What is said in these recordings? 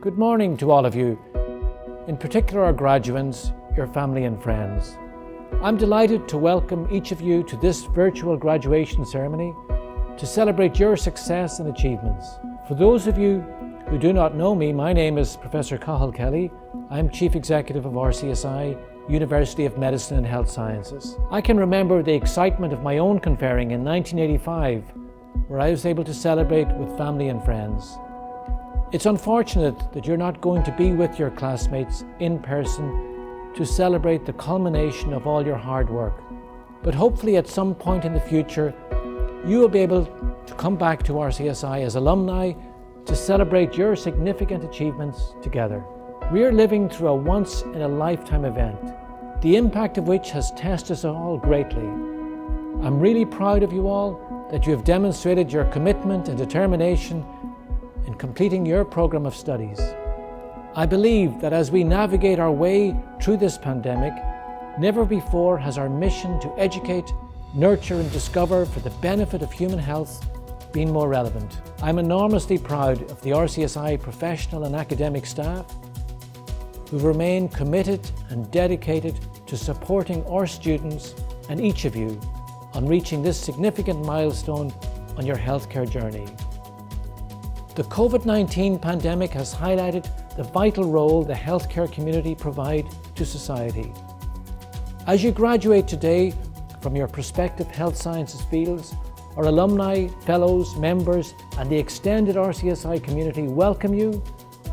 Good morning to all of you, in particular our graduands, your family and friends. I'm delighted to welcome each of you to this virtual graduation ceremony to celebrate your success and achievements. For those of you who do not know me, my name is Professor Cathal Kelly. I'm Chief Executive of Rcsi, University of Medicine and Health Sciences. I can remember the excitement of my own conferring in 1985, where I was able to celebrate with family and friends. It's unfortunate that you're not going to be with your classmates in person to celebrate the culmination of all your hard work. But hopefully at some point in the future, you will be able to come back to RCSI as alumni to celebrate your significant achievements together. We are living through a once-in-a-lifetime event, the impact of which has tested us all greatly. I'm really proud of you all that you have demonstrated your commitment and determination in completing your program of studies. I believe that as we navigate our way through this pandemic, never before has our mission to educate, nurture and discover for the benefit of human health been more relevant. I'm enormously proud of the RCSI professional and academic staff who remain committed and dedicated to supporting our students and each of you on reaching this significant milestone on your healthcare journey. The COVID-19 pandemic has highlighted the vital role the healthcare community provide to society. As you graduate today from your prospective health sciences fields, our alumni, fellows, members and the extended RCSI community welcome you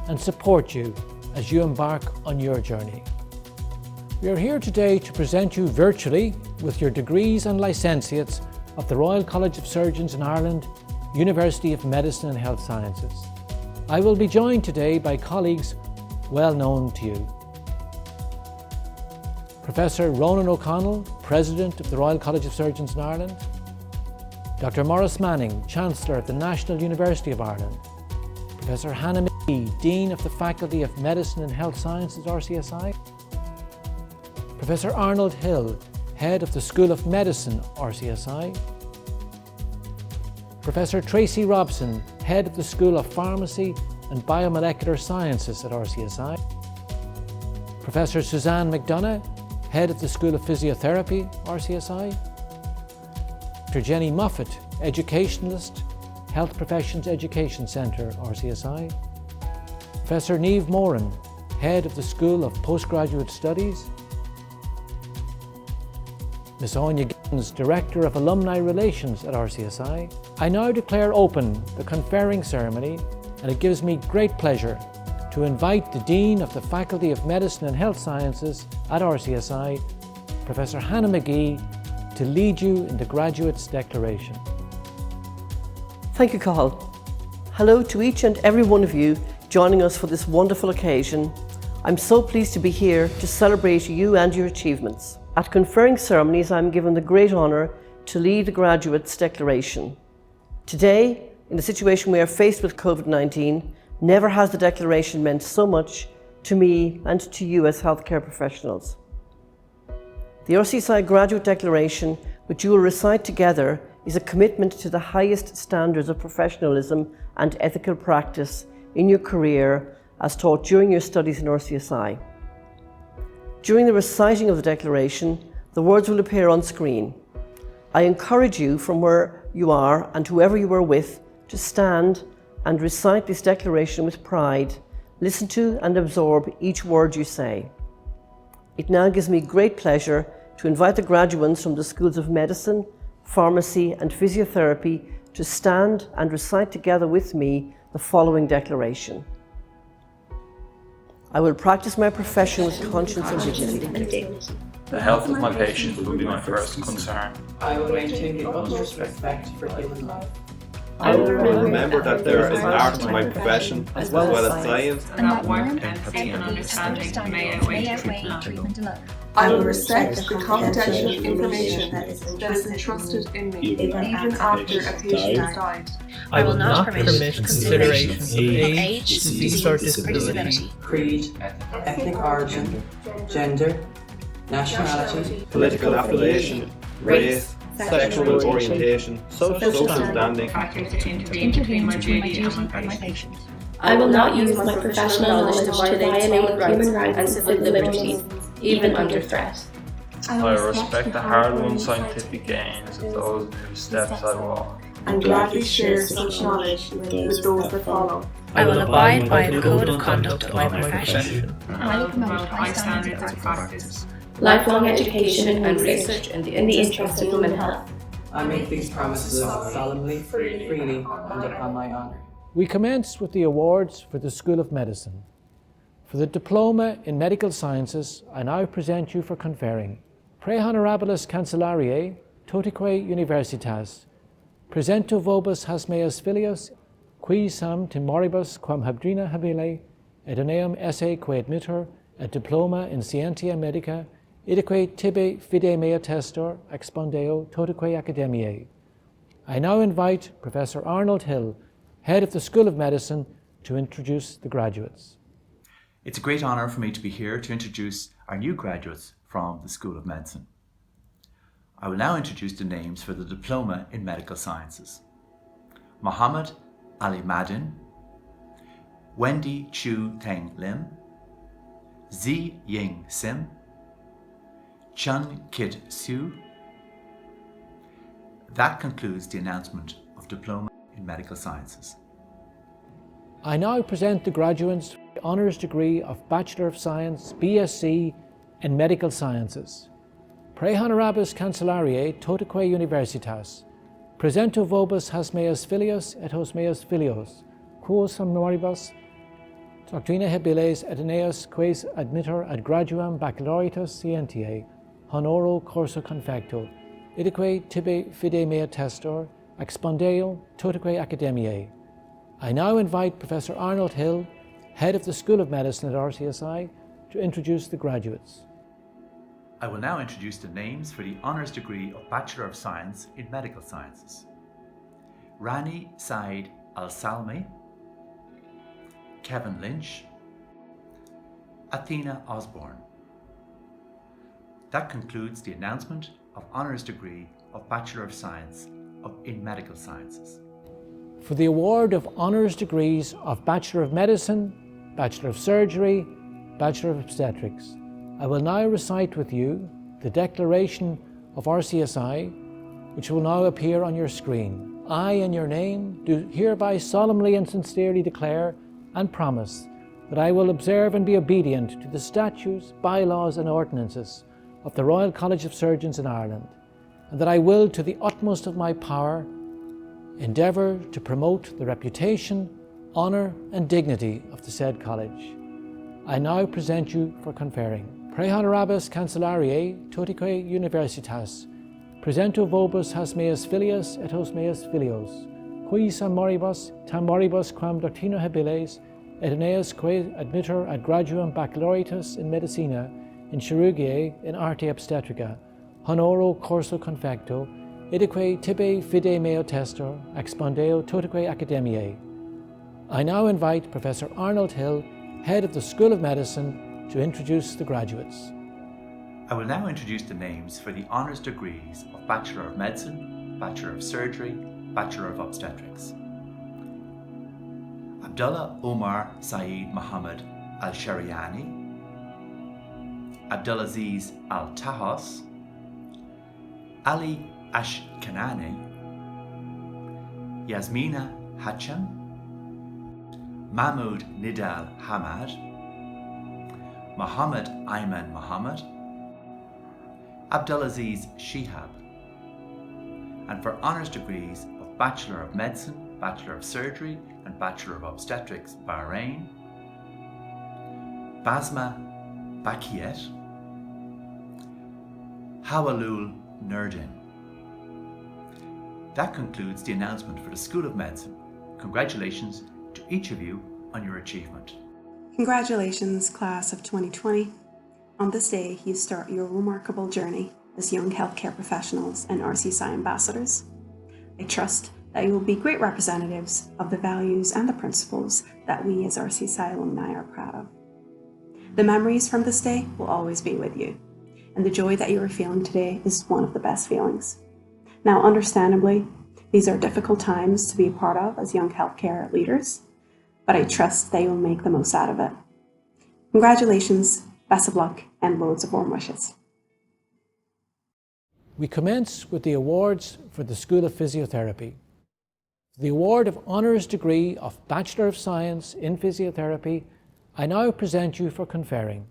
and support you as you embark on your journey. We are here today to present you virtually with your degrees and licentiates of the Royal College of Surgeons in Ireland, University of Medicine and Health Sciences. I will be joined today by colleagues well known to you. Professor Ronan O'Connell, President of the Royal College of Surgeons in Ireland. Dr. Maurice Manning, Chancellor of the National University of Ireland. Professor Hannah McGee, Dean of the Faculty of Medicine and Health Sciences, RCSI. Professor Arnold Hill, Head of the School of Medicine, RCSI. Professor Tracy Robson, Head of the School of Pharmacy and Biomolecular Sciences at RCSI. Professor Suzanne McDonough, Head of the School of Physiotherapy, RCSI. Dr. Jenny Moffat, Educationalist, Health Professions Education Centre, RCSI. Professor Niamh Moran, Head of the School of Postgraduate Studies. Ms. Anya Gibbons, Director of Alumni Relations at RCSI. I now declare open the conferring ceremony, and it gives me great pleasure to invite the Dean of the Faculty of Medicine and Health Sciences at RCSI, Professor Hannah McGee, to lead you in the Graduates' Declaration. Thank you, Cathal. Hello to each and every one of you joining us for this wonderful occasion. I'm so pleased to be here to celebrate you and your achievements. At conferring ceremonies, I'm given the great honour to lead the Graduates' Declaration. Today, in the situation we are faced with COVID-19, never has the Declaration meant so much to me and to you as healthcare professionals. The RCSI Graduate Declaration, which you will recite together, is a commitment to the highest standards of professionalism and ethical practice in your career as taught during your studies in RCSI. During the reciting of the Declaration, the words will appear on screen. I encourage you from where you are and whoever you are with to stand and recite this Declaration with pride. Listen to and absorb each word you say. It now gives me great pleasure to invite the graduands from the Schools of Medicine, Pharmacy and Physiotherapy to stand and recite together with me the following declaration. I will practice my profession with conscience and dignity. The health of my patient will be my first concern. I will maintain the utmost respect for human life. I will remember that there is art to my profession as well as science, and that warmth, empathy and understanding may outweigh treatment alone. I will respect the confidential information that is entrusted in me, even after a patient has died. I will not permit consideration of age, disease or disability, creed, ethnic origin, gender, nationality, political affiliation, race, sexual orientation, social standing, factors to intervene between my duty and my patient. I will not use my professional knowledge to violate human rights and civil liberties, even under threat. I respect the hard-won scientific gains of those whose steps I walk, and gladly share such knowledge with those that follow. I will abide by the code of conduct of my profession. I will promote high standards of practice, Lifelong education and research in the interest of human health. I make these promises solemnly, freely, and upon my honour. We commence with the awards for the School of Medicine. For the Diploma in Medical Sciences, I now present you for conferring Pre Honorabilis Cancellariae Totique Universitas, presento vobis has meus filius, qui sam timoribus quam habdrina habile, et eneum esse quae admitter, et diploma in scientia medica, idaque tibi fide mea testor, expondeo totique academiae. I now invite Professor Arnold Hill, Head of the School of Medicine, to introduce the graduates. It's a great honour for me to be here to introduce our new graduates from the School of Medicine. I will now introduce the names for the Diploma in Medical Sciences. Mohammed Ali Madin, Wendy Chu Teng Lim, Zi Ying Sim, Chun Kit Su. That concludes the announcement of Diploma in Medical Sciences. I now present the graduates for the Honours degree of Bachelor of Science, Bsc in Medical Sciences. Pre Honorabilis Cancellariae Totique Universitas, presento vobis has meus filius et hos meus filios, quos amoribus doctrina habiles et eneus quaes admitter ad graduam baccalaureatus scientiae, honoro corso confecto, idaque tibi fide mea testor, expondeo totique academiae. I now invite Professor Arnold Hill, Head of the School of Medicine at RCSI, to introduce the graduates. I will now introduce the names for the Honours degree of Bachelor of Science in Medical Sciences. Rani Said Al-Salmi, Kevin Lynch, Athena Osborne. That concludes the announcement of Honours degree of Bachelor of Science in Medical Sciences. For the award of Honours degrees of Bachelor of Medicine, Bachelor of Surgery, Bachelor of Obstetrics, I will now recite with you the Declaration of Rcsi, which will now appear on your screen. I, in your name, do hereby solemnly and sincerely declare and promise that I will observe and be obedient to the statutes, bylaws and ordinances of the Royal College of Surgeons in Ireland, and that I will, to the utmost of my power, endeavour to promote the reputation, honour and dignity of the said college. I now present you for conferring Pre Honorabilis Cancellariae Totique Universitas, presento vobis has meus filius et hos meus filios, qui sam moribus quam doctrina habiles, et eneus quae admitter ad graduam baccalaureatus in medicina, in chirurgiae, in arte obstetrica, honoro corso confecto, idaque tibi fide meo testor, expondeo totique academiae. I now invite Professor Arnold Hill, Head of the School of Medicine, to introduce the graduates. I will now introduce the names for the Honours degrees of Bachelor of Medicine, Bachelor of Surgery, Bachelor of Obstetrics. Abdullah Omar Saeed Mohammed Al-Shariani, Abdulaziz Al-Tahos, Ali Ashkanani, Yasmina Hacham, Mahmoud Nidal Hamad, Muhammad Ayman Muhammad, Abdulaziz Shihab. And for honours degrees of Bachelor of Medicine, Bachelor of Surgery and Bachelor of Obstetrics, Bahrain, Basma Bakiyet, Hawalul Nurdin. That concludes the announcement for the School of Medicine. Congratulations to each of you on your achievement. Congratulations, class of 2020. On this day, you start your remarkable journey as young healthcare professionals and RCSI ambassadors. I trust that you will be great representatives of the values and the principles that we as RCSI alumni are proud of. The memories from this day will always be with you, and the joy that you are feeling today is one of the best feelings. Now, understandably, these are difficult times to be a part of as young healthcare leaders, but I trust that you will make the most out of it. Congratulations, best of luck, and loads of warm wishes. We commence with the awards for the School of Physiotherapy. The award of Honours degree of Bachelor of Science in Physiotherapy, I now present you for conferring.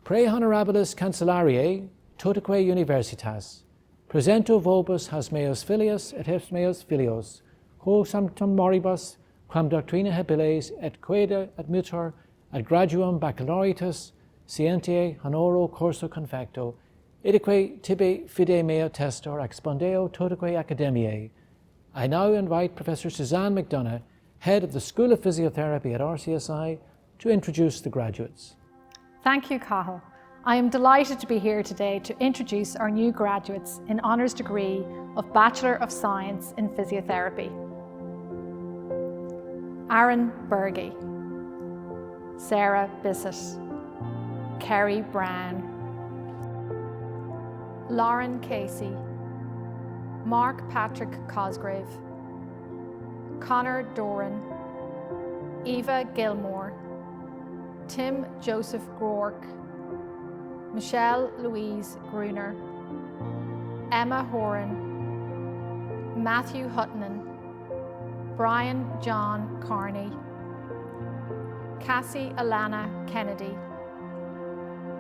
Pre honorabilis cancellariae totaque universitas, presento vobis has meos filius et has meos filios, ho sanctum moribus, quam doctrina habiles et quaeda admittor ad graduum baccalaureatus scientiae honoro curso confecto, idique tibi fide mea testor expondeo totaque academiae. I now invite Professor Suzanne McDonough, Head of the School of Physiotherapy at RCSI, to introduce the graduates. Thank you, Cathal. I am delighted to be here today to introduce our new graduates in Honours degree of Bachelor of Science in Physiotherapy. Aaron Berge, Sarah Bissett, Kerry Brown, Lauren Casey, Mark Patrick Cosgrave, Connor Doran, Eva Gilmore, Tim Joseph Groark, Michelle Louise Gruner, Emma Horan, Matthew Huttonen, Brian John Carney, Cassie Alana Kennedy,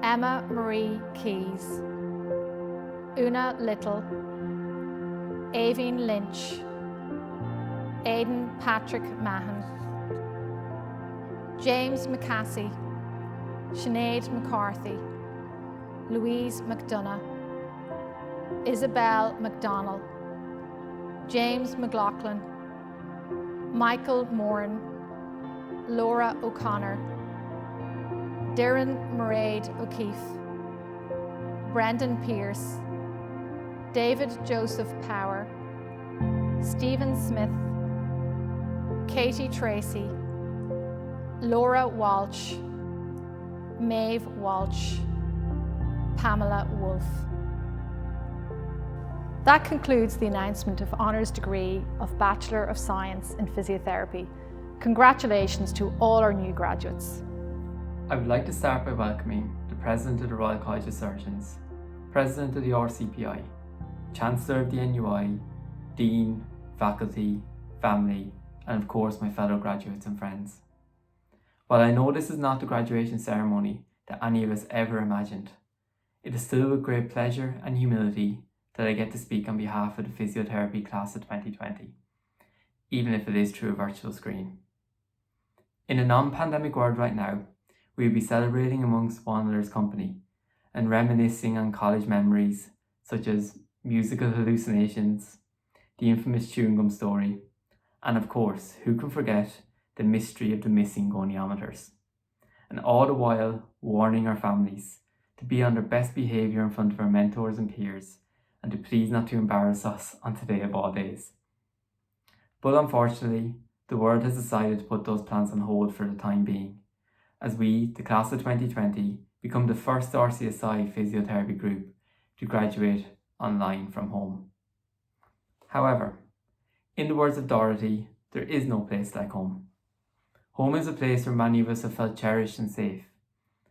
Emma Marie Keys, Una Little, Aveen Lynch, Aidan Patrick Mahan, James McCassie, Sinead McCarthy, Louise McDonough, Isabel McDonnell, James McLaughlin, Michael Moran, Laura O'Connor, Darren Mairead O'Keefe, Brendan Pearce, David Joseph Power, Stephen Smith, Katie Tracy, Laura Walsh, Maeve Walsh, Pamela Wolfe. That concludes the announcement of Honours degree of Bachelor of Science in Physiotherapy. Congratulations to all our new graduates. I would like to start by welcoming the President of the Royal College of Surgeons, President of the RCPI, Chancellor of the NUI, Dean, Faculty, Family, and of course my fellow graduates and friends. While I know this is not the graduation ceremony that any of us ever imagined, it is still with great pleasure and humility that I get to speak on behalf of the Physiotherapy class of 2020, even if it is through a virtual screen. In a non-pandemic world right now, we will be celebrating amongst one another's company and reminiscing on college memories such as musical hallucinations, the infamous chewing gum story, and of course, who can forget the mystery of the missing goniometers, and all the while warning our families to be on their best behaviour in front of our mentors and peers, and to please not to embarrass us on today of all days. But unfortunately, the world has decided to put those plans on hold for the time being, as we, the class of 2020, become the first RCSI physiotherapy group to graduate online from home. However, in the words of Dorothy, there is no place like home. Home is a place where many of us have felt cherished and safe,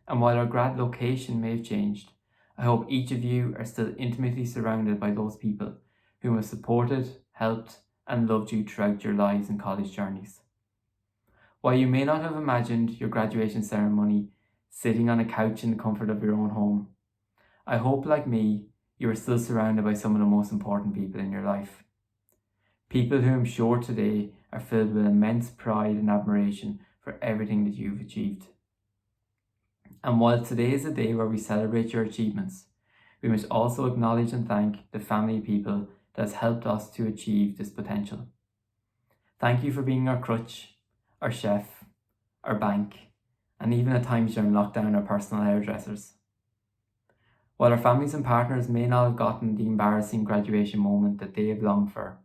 and while our grad location may have changed, I hope each of you are still intimately surrounded by those people whom have supported, helped, and loved you throughout your lives and college journeys. While you may not have imagined your graduation ceremony sitting on a couch in the comfort of your own home, I hope, like me, you are still surrounded by some of the most important people in your life. People who I'm sure today are filled with immense pride and admiration for everything that you've achieved. And while today is a day where we celebrate your achievements, we must also acknowledge and thank the family people that has helped us to achieve this potential. Thank you for being our crutch, our chef, our bank, and even at times during lockdown, our personal hairdressers. While our families and partners may not have gotten the embarrassing graduation moment that they have longed for,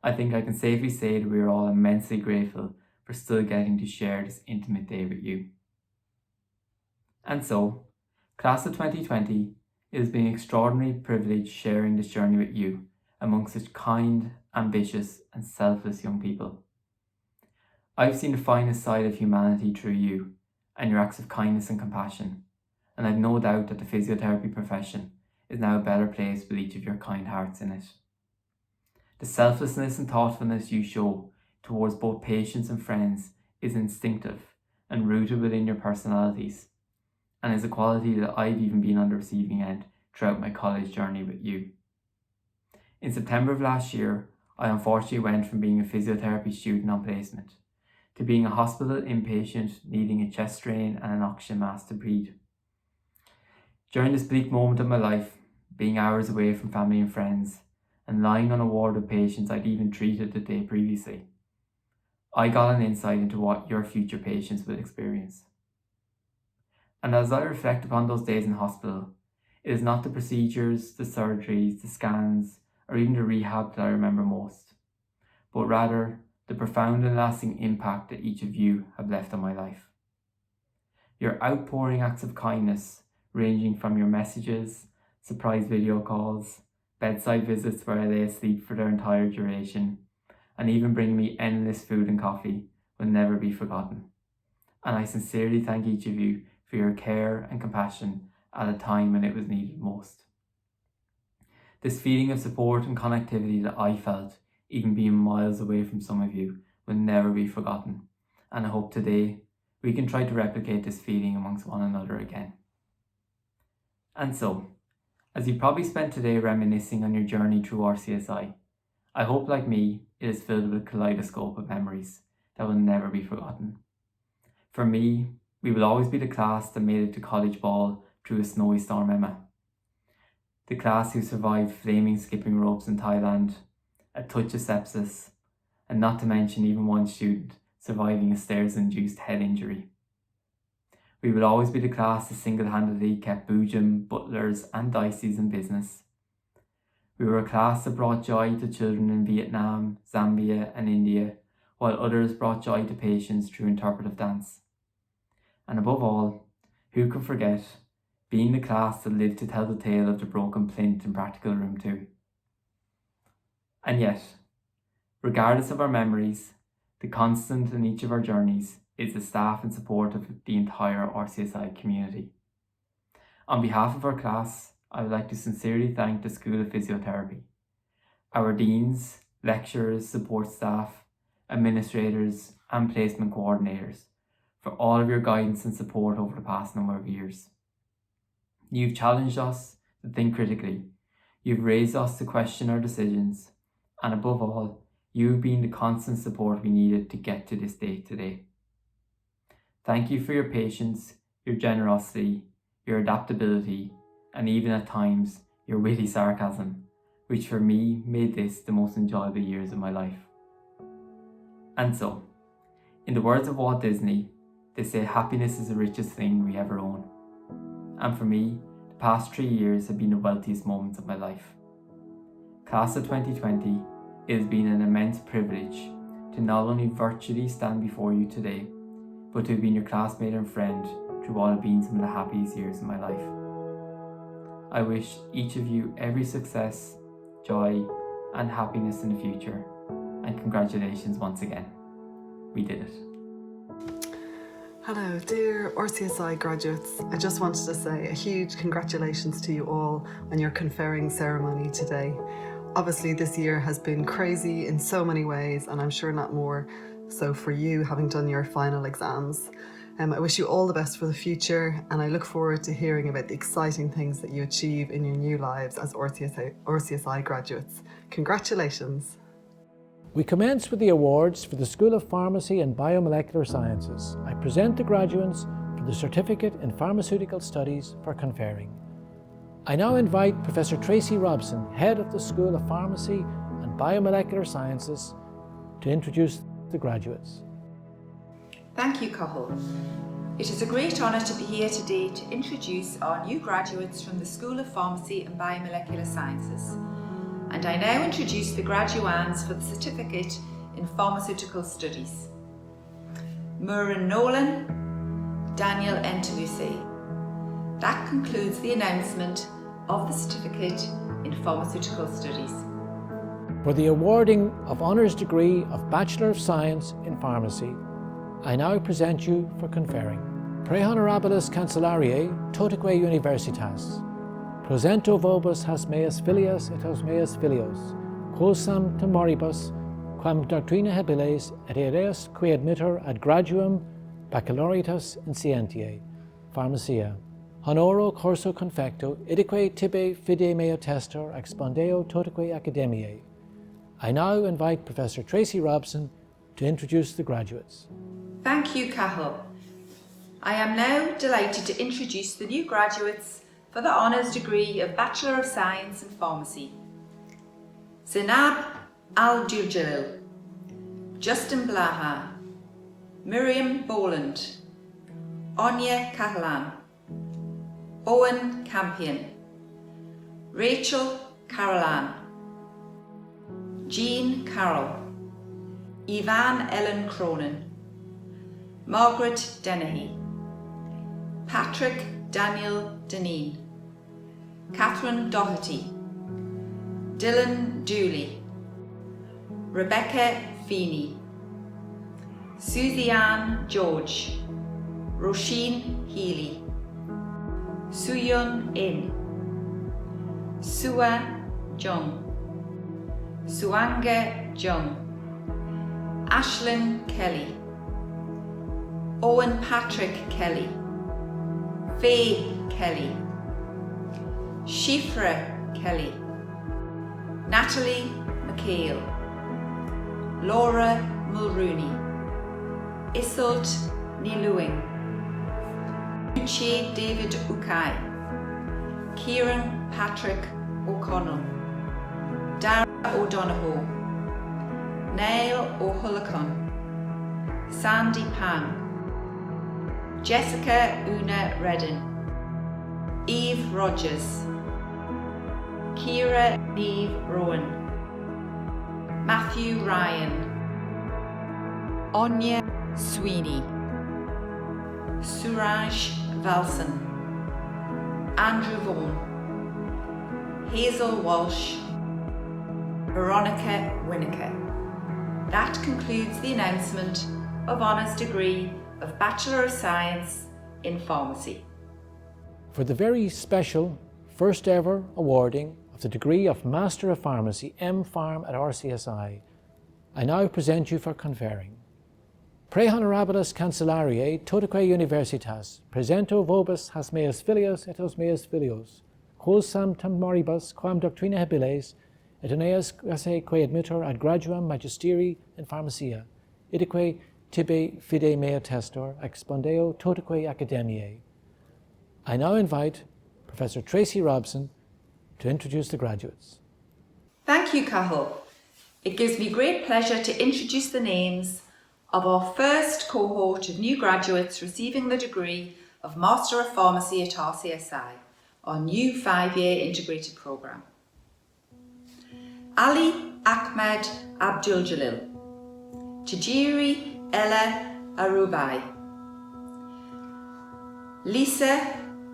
I think I can safely say that we are all immensely grateful for still getting to share this intimate day with you. And so, Class of 2020, it has been an extraordinary privilege sharing this journey with you among such kind, ambitious and selfless young people. I've seen the finest side of humanity through you and your acts of kindness and compassion, and I've no doubt that the physiotherapy profession is now a better place with each of your kind hearts in it. The selflessness and thoughtfulness you show towards both patients and friends is instinctive and rooted within your personalities, and is a quality that I've even been on the receiving end throughout my college journey with you. In September of last year, I unfortunately went from being a physiotherapy student on placement to being a hospital inpatient needing a chest drain and an oxygen mask to breathe. During this bleak moment of my life, being hours away from family and friends, and lying on a ward with patients I'd even treated the day previously, I got an insight into what your future patients will experience. And as I reflect upon those days in hospital, it is not the procedures, the surgeries, the scans, or even the rehab that I remember most, but rather the profound and lasting impact that each of you have left on my life. Your outpouring acts of kindness, ranging from your messages, surprise video calls, bedside visits where I lay asleep for their entire duration, and even bringing me endless food and coffee, will never be forgotten. And I sincerely thank each of you for your care and compassion at a time when it was needed most. This feeling of support and connectivity that I felt, even being miles away from some of you, will never be forgotten, and I hope today we can try to replicate this feeling amongst one another again. And so, as you probably spent today reminiscing on your journey through Rcsi, I hope, like me, it is filled with a kaleidoscope of memories that will never be forgotten. For me, we will always be the class that made it to college ball through a snowy storm Emma. The class who survived flaming skipping ropes in Thailand, a touch of sepsis, and not to mention even one student surviving a stairs-induced head injury. We will always be the class that single-handedly kept Boojum, Butlers and Dicey's in business. We were a class that brought joy to children in Vietnam, Zambia and India, while others brought joy to patients through interpretive dance. And above all, who could forget being the class that lived to tell the tale of the broken plinth in Practical Room 2. And yet, regardless of our memories, the constant in each of our journeys is the staff and support of the entire Rcsi community. On behalf of our class, I would like to sincerely thank the School of Physiotherapy, our deans, lecturers, support staff, administrators and placement coordinators for all of your guidance and support over the past number of years. You've challenged us to think critically, you've raised us to question our decisions, and above all, you've been the constant support we needed to get to this day today. Thank you for your patience, your generosity, your adaptability, and even at times, your witty sarcasm, which for me made this the most enjoyable years of my life. And so, in the words of Walt Disney, they say happiness is the richest thing we ever own. And for me, the past 3 years have been the wealthiest moments of my life. Class of 2020, it has been an immense privilege to not only virtually stand before you today, but to have been your classmate and friend through what have been some of the happiest years of my life. I wish each of you every success, joy, and happiness in the future, and congratulations once again. We did it. Hello, dear Rcsi graduates. I just wanted to say a huge congratulations to you all on your conferring ceremony today. Obviously, this year has been crazy in so many ways, and I'm sure not more so for you having done your final exams. I wish you all the best for the future, and I look forward to hearing about the exciting things that you achieve in your new lives as Rcsi graduates. Congratulations. We commence with the awards for the School of Pharmacy and Biomolecular Sciences. I present the graduates for the Certificate in Pharmaceutical Studies for conferring. I now invite Professor Tracy Robson, Head of the School of Pharmacy and Biomolecular Sciences, to introduce the graduates. Thank you, Cathal. It is a great honour to be here today to introduce our new graduates from the School of Pharmacy and Biomolecular Sciences. And I now introduce the graduands for the Certificate in Pharmaceutical Studies. Muireann Nolan, Daniel Entolucci. That concludes the announcement of the Certificate in Pharmaceutical Studies. For the awarding of Honours degree of Bachelor of Science in Pharmacy, I now present you for conferring. Pre honorabilis cancellariae totaque universitas, prosento vobis has meas filias et os meas filios, quosam temoribus, quam doctrina habiles et ideas qui admittor ad graduum baccalaureatus in scientiae, pharmacia. Honoro corso confecto, idique tibi fide meo testor expondeo totaque academiae. I now invite Professor Tracy Robson to introduce the graduates. Thank you, Cathal. I am now delighted to introduce the new graduates for the Honours degree of Bachelor of Science in Pharmacy. Zainab Al-Duljalil, Justin Blaha, Miriam Boland, Anya Catalan, Owen Campion, Rachel Carolan, Jean Carroll, Yvonne Ellen Cronin, Margaret Dennehy, Patrick Daniel Deneen, Catherine Doherty, Dylan Dooley, Rebecca Feeney, Susie-Ann George, Roisin Healy, Suyun In, Sua Jung, Suanga Jung, Ashlyn Kelly, Owen Patrick Kelly, Faye Kelly, Shifra Kelly, Natalie McHale, Laura Mulrooney, Isolt Niluing, Uche David Ukai, Kieran Patrick O'Connell, Dara O'Donoghue, Niall O'Hullicon, Sandy Pan, Jessica Una Redden, Eve Rogers, Kira Neve Rowan, Matthew Ryan, Anya Sweeney, Suraj Valson, Andrew Vaughan, Hazel Walsh, Veronica Winokur. That concludes the announcement of Honours degree of Bachelor of Science in Pharmacy. For the very special first ever awarding of the degree of Master of Pharmacy, M.Pharm at RCSI, I now present you for conferring. Pre honorabilis cancellariae totaque universitas, presento vobis has meas filios et os meas filios, quosam temoribus quam doctrina habiles et ideas qui admittor ad graduum magisteri in pharmacia, idique tibi fide mea testor expondeo totaque academiae. I now invite Professor Tracy Robson to introduce the graduates. Thank you, Cathal. It gives me great pleasure to introduce the names of our first cohort of new graduates receiving the degree of Master of Pharmacy at RCSI, our new 5-year integrated programme. Ali Ahmed Abdul-Jalil, Tajiri Ella Arubai, Lisa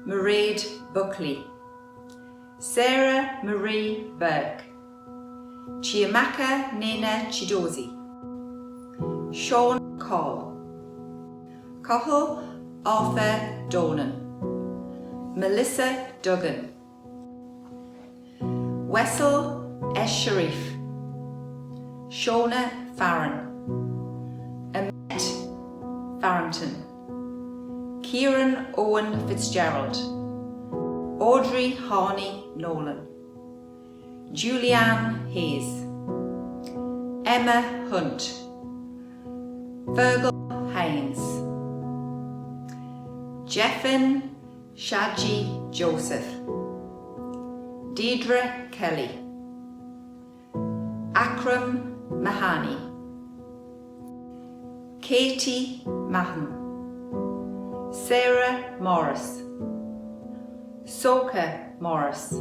Mairead Buckley, Sarah Marie Burke, Chiamaka Nena Chidozi, Sean Call, Cathal Arthur Donan, Melissa Duggan, Wessel S. Sharif, Shona Farron, Annette Farrington, Kieran Owen Fitzgerald, Audrey Harney Nolan, Julianne Hayes, Emma Hunt, Virgil Hines, Jeffin Shaji Joseph, Deidre Kelly, Akram Mahani, Katie Mahon, Sarah Morris, Soka Morris,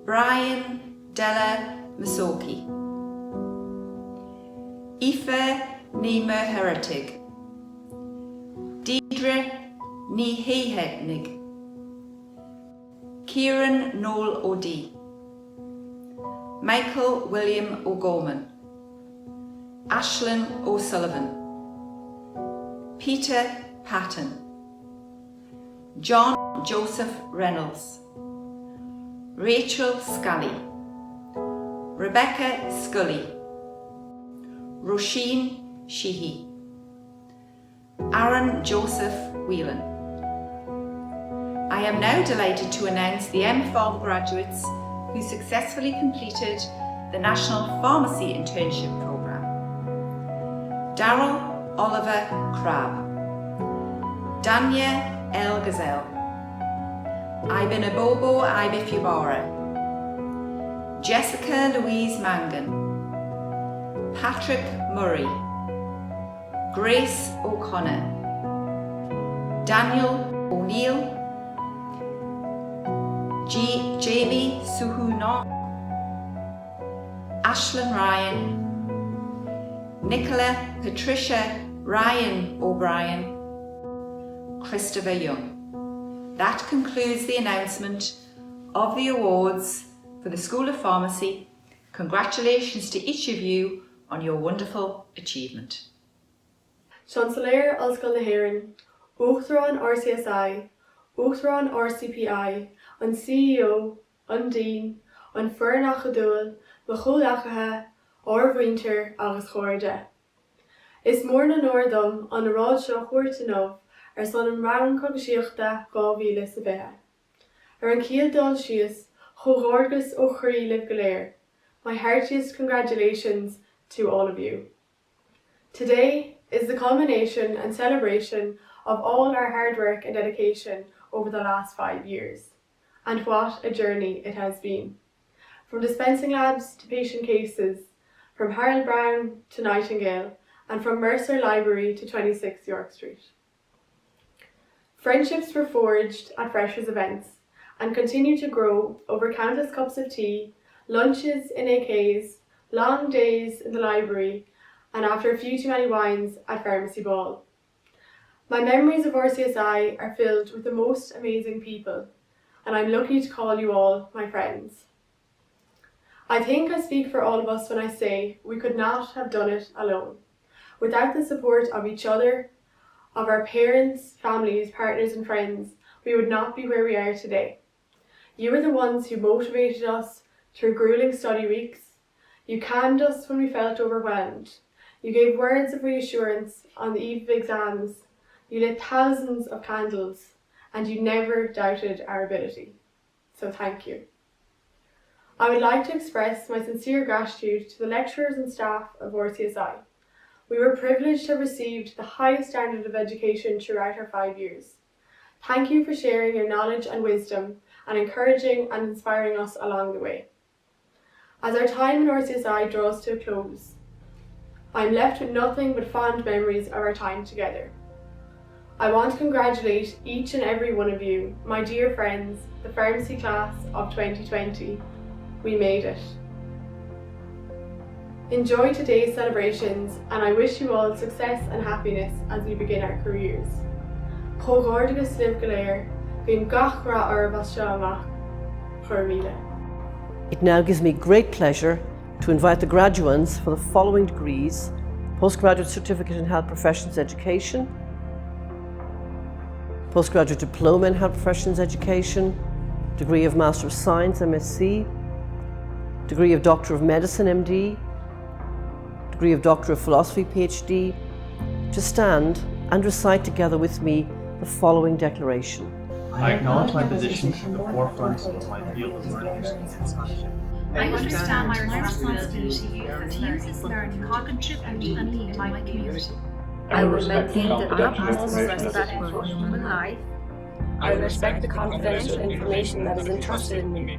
Brian Della Masoki, Aoife Nima Heritig, Deidre Nihehednig, Kieran Noel O'Dea, Michael William O'Gorman, Ashlyn O'Sullivan, Peter Patton, John Joseph Reynolds, Rachel Scally, Rebecca Scully, Roisin Sheehy, Aaron Joseph Whelan. I am now delighted to announce the MPharm graduates who successfully completed the National Pharmacy Internship Programme. Darryl Oliver Crabb, Danya L. Gazelle, Ibinabobo Ibifubara, Jessica Louise Mangan, Patrick Murray, Grace O'Connor, Daniel O'Neill, Jamie Suhunon, Ashlyn Ryan, Nicola Patricia Ryan O'Brien, Christopher Young. That concludes the announcement of the awards for the School of Pharmacy. Congratulations to each of you on your wonderful achievement. Chancellor Oscail na hÉireann, Uachtarán RCSI, Uachtarán RCPI, an CEO, an Dean, an Fearnach Adúil, na Chomhlachtaithe, Árbhaintear agus Chomhairde. Is mór na nóir dom an ráid seo chuairt inmh ar son an rang cogasíochta 2020. Ar an cíal dul síos, chomhgháirgus ó chroí libh go léir. My heartiest congratulations to all of you. Today is the culmination and celebration of all our hard work and dedication over the last 5 years. And what a journey it has been. From dispensing labs to patient cases, from Harold Brown to Nightingale, and from Mercer Library to 26 York Street. Friendships were forged at Freshers events and continue to grow over countless cups of tea, lunches in AKs, long days in the library, and after a few too many wines at Pharmacy Ball. My memories of RCSI are filled with the most amazing people, and I'm lucky to call you all my friends. I think I speak for all of us when I say we could not have done it alone. Without the support of each other, of our parents, families, partners and friends, we would not be where we are today. You were the ones who motivated us through grueling study weeks. You calmed us when we felt overwhelmed. You gave words of reassurance on the eve of exams. You lit thousands of candles, and you never doubted our ability. So thank you. I would like to express my sincere gratitude to the lecturers and staff of RCSI. We were privileged to have received the highest standard of education throughout our 5 years. Thank you for sharing your knowledge and wisdom and encouraging and inspiring us along the way. As our time in RCSI draws to a close, I am left with nothing but fond memories of our time together. I want to congratulate each and every one of you, my dear friends, the pharmacy class of 2020. We made it. Enjoy today's celebrations, and I wish you all success and happiness as we begin our careers. Chomhgháirgus libh go léir, bhíonn gach rath ormh as seo amach, chur míle. It now gives me great pleasure to invite the graduands for the following degrees: Postgraduate Certificate in Health Professions Education, Postgraduate Diploma in Health Professions Education, Degree of Master of Science MSc, Degree of Doctor of Medicine MD, Degree of Doctor of Philosophy PhD, to stand and recite together with me the following declaration. I acknowledge my position at the forefront of my field of learning. I understand my responsibility for teams learning how to contribute and lead my community. I will maintain the utmost respect for human life. I will respect the confidential information that is entrusted in me.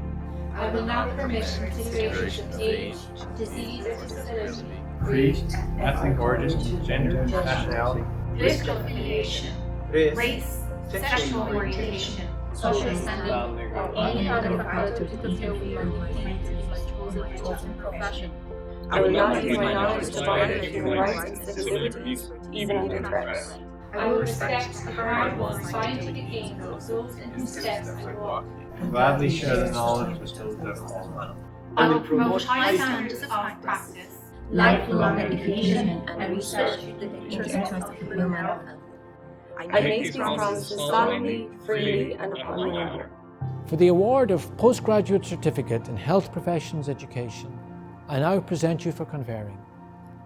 I will not permit consideration of age, disease, or disability, creed, ethnic origin, gender, nationality, political affiliation, race, sexual orientation, social standing, or any other factor to fulfill my chosen profession. I will not use my knowledge to violate human rights and civil liberties, even under threat. I will respect the hard won scientific aims of those in whose steps I walk. and gladly share the knowledge bestowed thereon. I will promote high standards of practice, lifelong education and research in the interest of human health. I make these promises solemnly, freely, and upon my honor. For the award of Postgraduate Certificate in Health Professions Education, I now present you for conferring.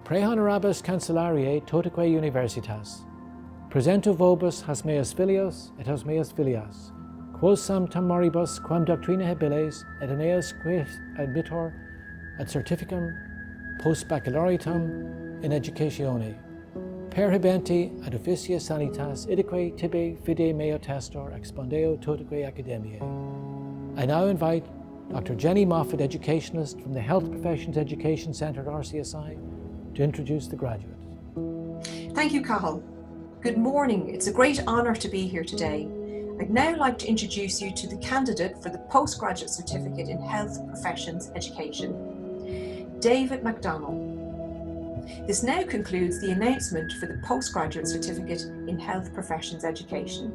Pre honorabis cancellariae totaque universitas, presento vobis hasmeas filios et hasmeas filias, quos sanctam moribus quam doctrina habiles et aeneas quis admittor ad certificum post baccalaureatum in educatione, per habenti ad officia sanitas idique tibi fide meo testor expondeo totaque academiae. I now invite Dr. Jenny Moffat, educationalist from the Health Professions Education Centre at RCSI, to introduce the graduates. Thank you, Cathal. Good morning. It's a great honour to be here today. I'd now like to introduce you to the candidate for the Postgraduate Certificate in Health Professions Education, David McDonnell. This now concludes the announcement for the Postgraduate Certificate in Health Professions Education.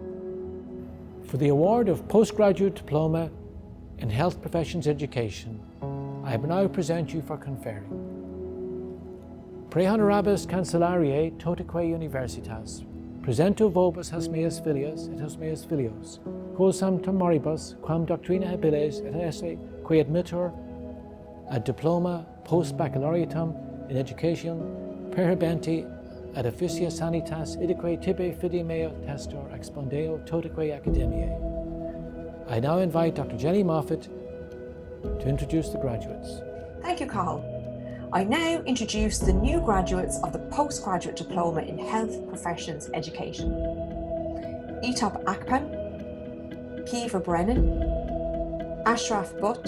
For the award of Postgraduate Diploma in Health Professions Education, I now present you for conferring. Pre honorabis cancellariae totaque universitas, presento vobis hasmeas filios et hasmeas filios, quos sanctam moribus quam doctrina habiles et esse qui admittor ad diploma post baccalaureatum in education per habenti ad officia sanitas idique tibi fide meo testor expondeo totaque academiae. I now invite Dr. Jenny Moffat to introduce the graduates. Thank you, Cathal. I now introduce the new graduates of the Postgraduate Diploma in Health Professions Education. Etop Akpan, Kiva Brennan, Ashraf Butt,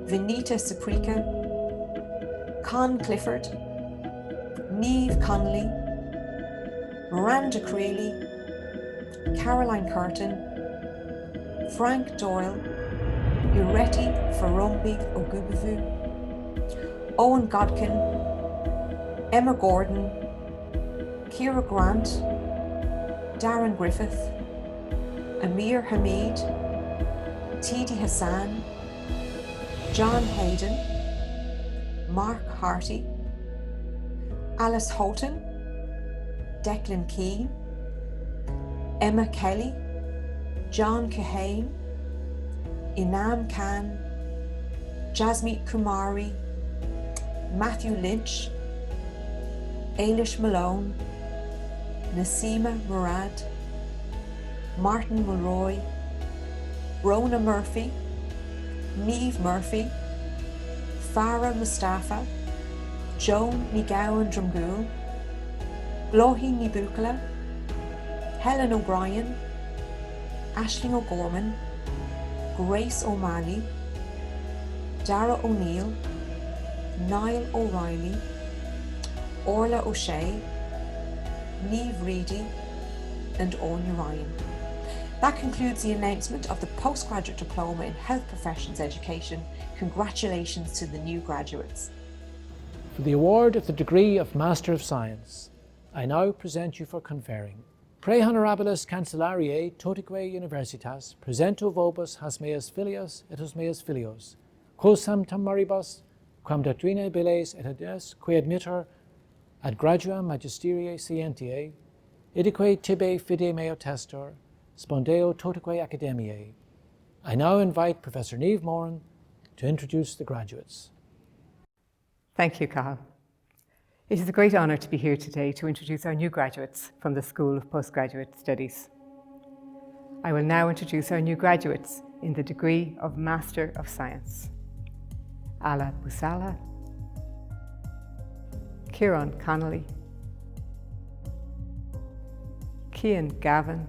Vinita Saprika, Con Clifford, Niamh Connolly, Miranda Creeley, Caroline Curtin, Frank Doyle, Ureti Farumbi Ogubivu, Owen Godkin, Emma Gordon, Kira Grant, Darren Griffith, Amir Hamid, Tidi Hassan, John Hayden, Mark Harty, Alice Houghton, Declan Keane, Emma Kelly, John Kahane, Inam Khan, Jasmeet Kumari, Matthew Lynch, Ailish Malone, Nasima Murad, Martin Mulroy, Rona Murphy, Niamh Murphy, Farah Mustafa, Joan Nigowan Drumgool, Lohi Nibukala, Helen O'Brien, Aisling O'Gorman, Grace O'Malley, Dara O'Neill, Niall O'Reilly, Orla O'Shea, Niamh Reedy, and Anya Ryan. That concludes the announcement of the Postgraduate Diploma in Health Professions Education. Congratulations to the new graduates. For the award of the degree of Master of Science, I now present you for conferring. Pre honorabilis cancellariae totaque universitas, presento vobis hasmeas filios et hasmeas filios, quos sanctam moribus quam doctrina habiles et aeneas qui admittor ad graduam magisteriae scientiae, idique tibi fide meo testor, spondeo totaque academiae. I now invite Professor Niamh Moran to introduce the graduates. Thank you, Cathal. It is a great honour to be here today to introduce our new graduates from the School of Postgraduate Studies. I will now introduce our new graduates in the degree of Master of Science. Ala Busala, Kieran Connolly, Cian Gavin,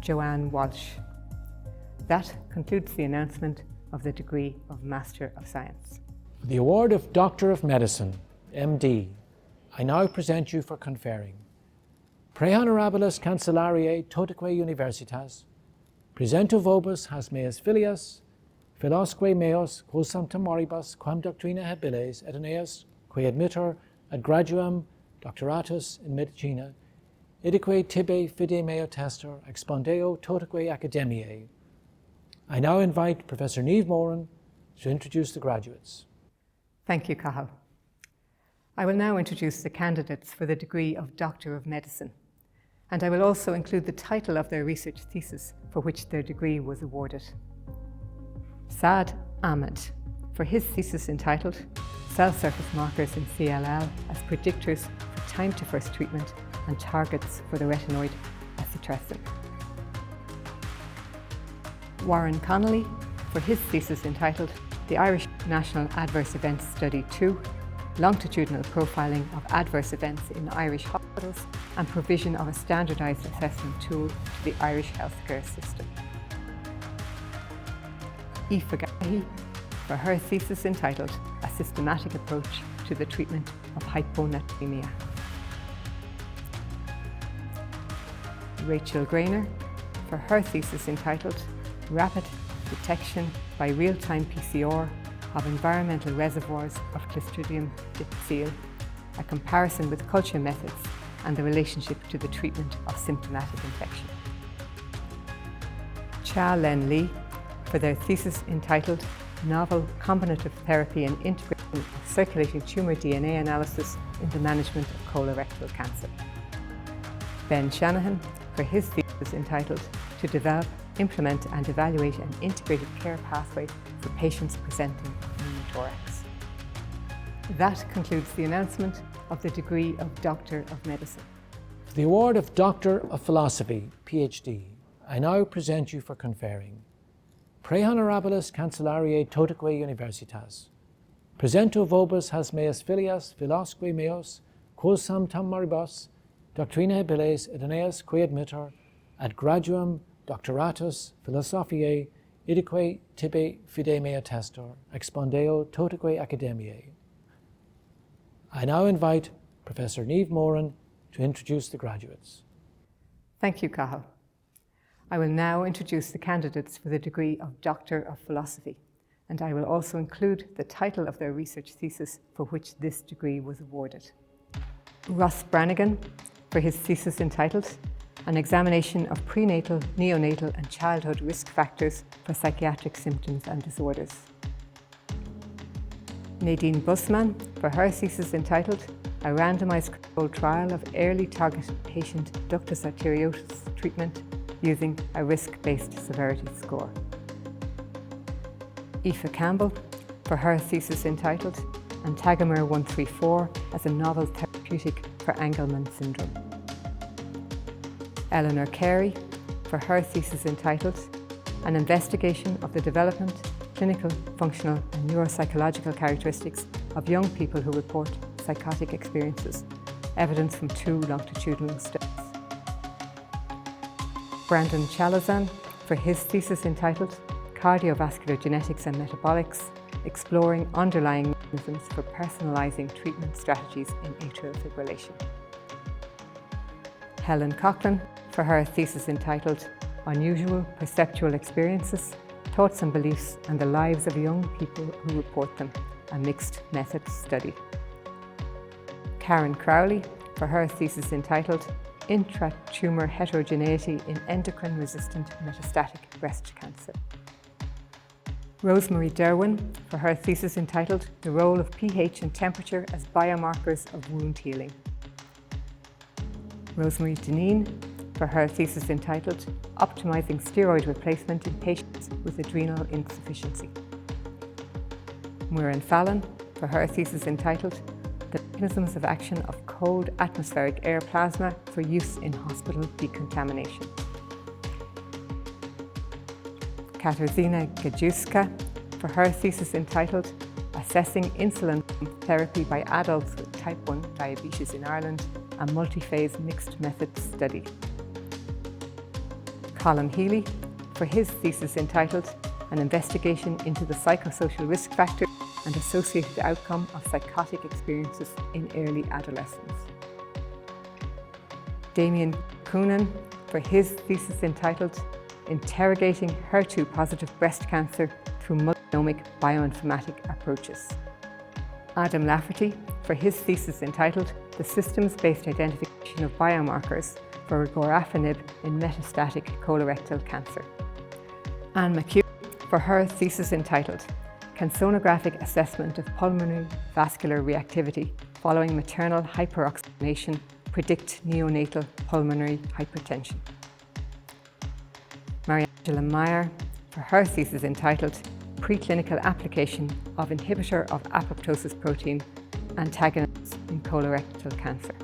Joanne Walsh. That concludes the announcement of the degree of Master of Science. For the award of Doctor of Medicine, MD, I now present you for conferring. Pre honorabilis cancellariae totaque universitas, presento vobis hasmeas filias, philosque meos quos sanctam moribus quam doctrina habiles et aeneas qui admittor ad graduam doctoratus in medicina, idique tibi fide meo testor expondeo totaque academiae. I now invite Professor Niamh Moran to introduce the graduates. Thank you, Cathal. I will now introduce the candidates for the degree of Doctor of Medicine, and I will also include the title of their research thesis for which their degree was awarded. Saad Ahmed, for his thesis entitled Cell Surface Markers in CLL as Predictors for Time to First Treatment and Targets for the Retinoid Acitretin. Warren Connolly, for his thesis entitled The Irish National Adverse Events Study 2, Longitudinal Profiling of Adverse Events in Irish Hospitals and Provision of a Standardised Assessment Tool to the Irish Healthcare System. Aoife Gahi, for her thesis entitled A Systematic Approach to the Treatment of Hyponatremia. Rachel Grainer, for her thesis entitled Rapid Detection by Real-Time PCR of Environmental Reservoirs of Clostridium difficile, a comparison with culture methods and the relationship to the treatment of symptomatic infection. Cha Len Lee, for their thesis entitled Novel Combinative Therapy and Integration of Circulating Tumour DNA Analysis in the Management of Colorectal Cancer. Ben Shanahan, for his thesis entitled To Develop, Implement and Evaluate an Integrated Care Pathway for Patients Presenting Pneumothorax. That concludes the announcement of the degree of Doctor of Medicine. For the award of Doctor of Philosophy, PhD, I now present you for conferring Pre Honorabilis Cancellariae Totaque Universitas. Presento vobis has meas filias philosque meos, quos sam tam maribus, doctrina habiles idoneas qui admittor, ad graduam doctoratus philosophiae idique tibi fide mea testor, expondeo totaque academiae. I now invite Professor Niamh Moran to introduce the graduates. Thank you, Cathal. I will now introduce the candidates for the degree of Doctor of Philosophy, and I will also include the title of their research thesis for which this degree was awarded. Ross Brannigan, for his thesis entitled An Examination of Prenatal, Neonatal and Childhood Risk Factors for Psychiatric Symptoms and Disorders. Nadine Busman, for her thesis entitled A Randomized Controlled Trial of Early Targeted Patient Ductus Arteriosus Treatment using a Risk-Based Severity Score. Aoife Campbell, for her thesis entitled Antagomer 134 as a Novel Therapeutic for Angelman Syndrome. Eleanor Carey, for her thesis entitled An Investigation of the Development, Clinical, Functional and Neuropsychological Characteristics of Young People who Report Psychotic Experiences, Evidence from 2 longitudinal studies. Brandon Chalazan, for his thesis entitled Cardiovascular Genetics and Metabolics, Exploring Underlying Mechanisms for Personalizing Treatment Strategies in Atrial Fibrillation. Helen Coughlin, for her thesis entitled Unusual Perceptual Experiences, Thoughts and Beliefs and the Lives of Young People Who Report Them, a Mixed Method Study. Karen Crowley, for her thesis entitled Intratumour Heterogeneity in Endocrine-Resistant Metastatic Breast Cancer. Rosemary Derwin, for her thesis entitled The Role of pH and Temperature as Biomarkers of Wound Healing. Rosemary Deneen, for her thesis entitled Optimizing Steroid Replacement in Patients with Adrenal Insufficiency. Muireann Fallon, for her thesis entitled The Mechanisms of Action of Cold Atmospheric Air Plasma for Use in Hospital Decontamination. Katarzyna Gajuska, for her thesis entitled Assessing Insulin Therapy by Adults with Type 1 Diabetes in Ireland, a Multi-Phase Mixed Method Study. Colin Healy, for his thesis entitled An Investigation into the Psychosocial Risk Factors and Associated Outcome of Psychotic Experiences in Early Adolescence. Damien Coonan, for his thesis entitled Interrogating HER2-Positive Breast Cancer through Multi-Omic Bioinformatic Approaches. Adam Lafferty, for his thesis entitled The Systems-Based Identification of Biomarkers for Regorafenib in Metastatic Colorectal Cancer. Anne McHugh, for her thesis entitled Can Sonographic Assessment of Pulmonary Vascular Reactivity Following Maternal Hyperoxygenation Predict Neonatal Pulmonary Hypertension? Mariangela Meyer for her thesis entitled Preclinical Application of Inhibitor of Apoptosis Protein Antagonists in Colorectal Cancer.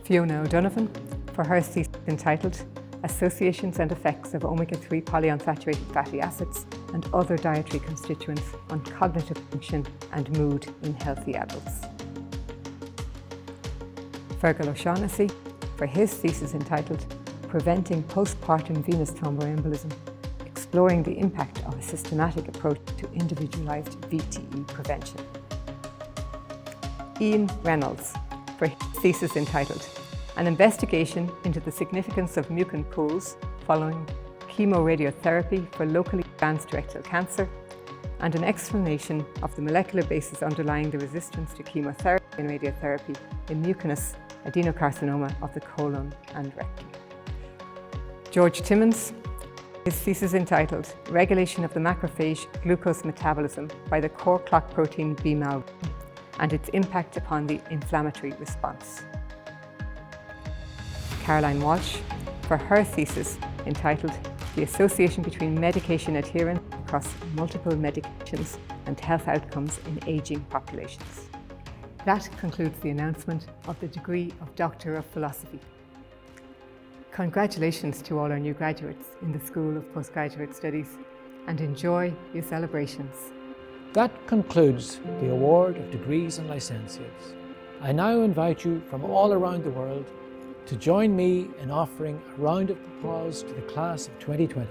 Fiona O'Donovan for her thesis entitled Associations and Effects of Omega-3 Polyunsaturated Fatty Acids and Other Dietary Constituents on Cognitive Function and Mood in Healthy Adults. Fergal O'Shaughnessy for his thesis entitled Preventing Postpartum Venous Thromboembolism, Exploring the Impact of a Systematic Approach to Individualized VTE Prevention. Ian Reynolds for his thesis entitled An Investigation into the Significance of Mucin Pools Following Chemoradiotherapy for Locally Advanced Rectal Cancer, and an explanation of the molecular basis underlying the resistance to chemotherapy and radiotherapy in mucinous adenocarcinoma of the colon and rectum. George Timmins, his thesis entitled Regulation of the Macrophage Glucose Metabolism by the Core Clock Protein BMAL and its Impact upon the Inflammatory Response. Caroline Walsh for her thesis entitled The Association Between Medication Adherence Across Multiple Medications and Health Outcomes in Aging Populations. That concludes the announcement of the degree of Doctor of Philosophy. Congratulations to all our new graduates in the School of Postgraduate Studies, and enjoy your celebrations. That concludes the award of degrees and licentiates. I now invite you from all around the world to join me in offering a round of applause to the class of 2020.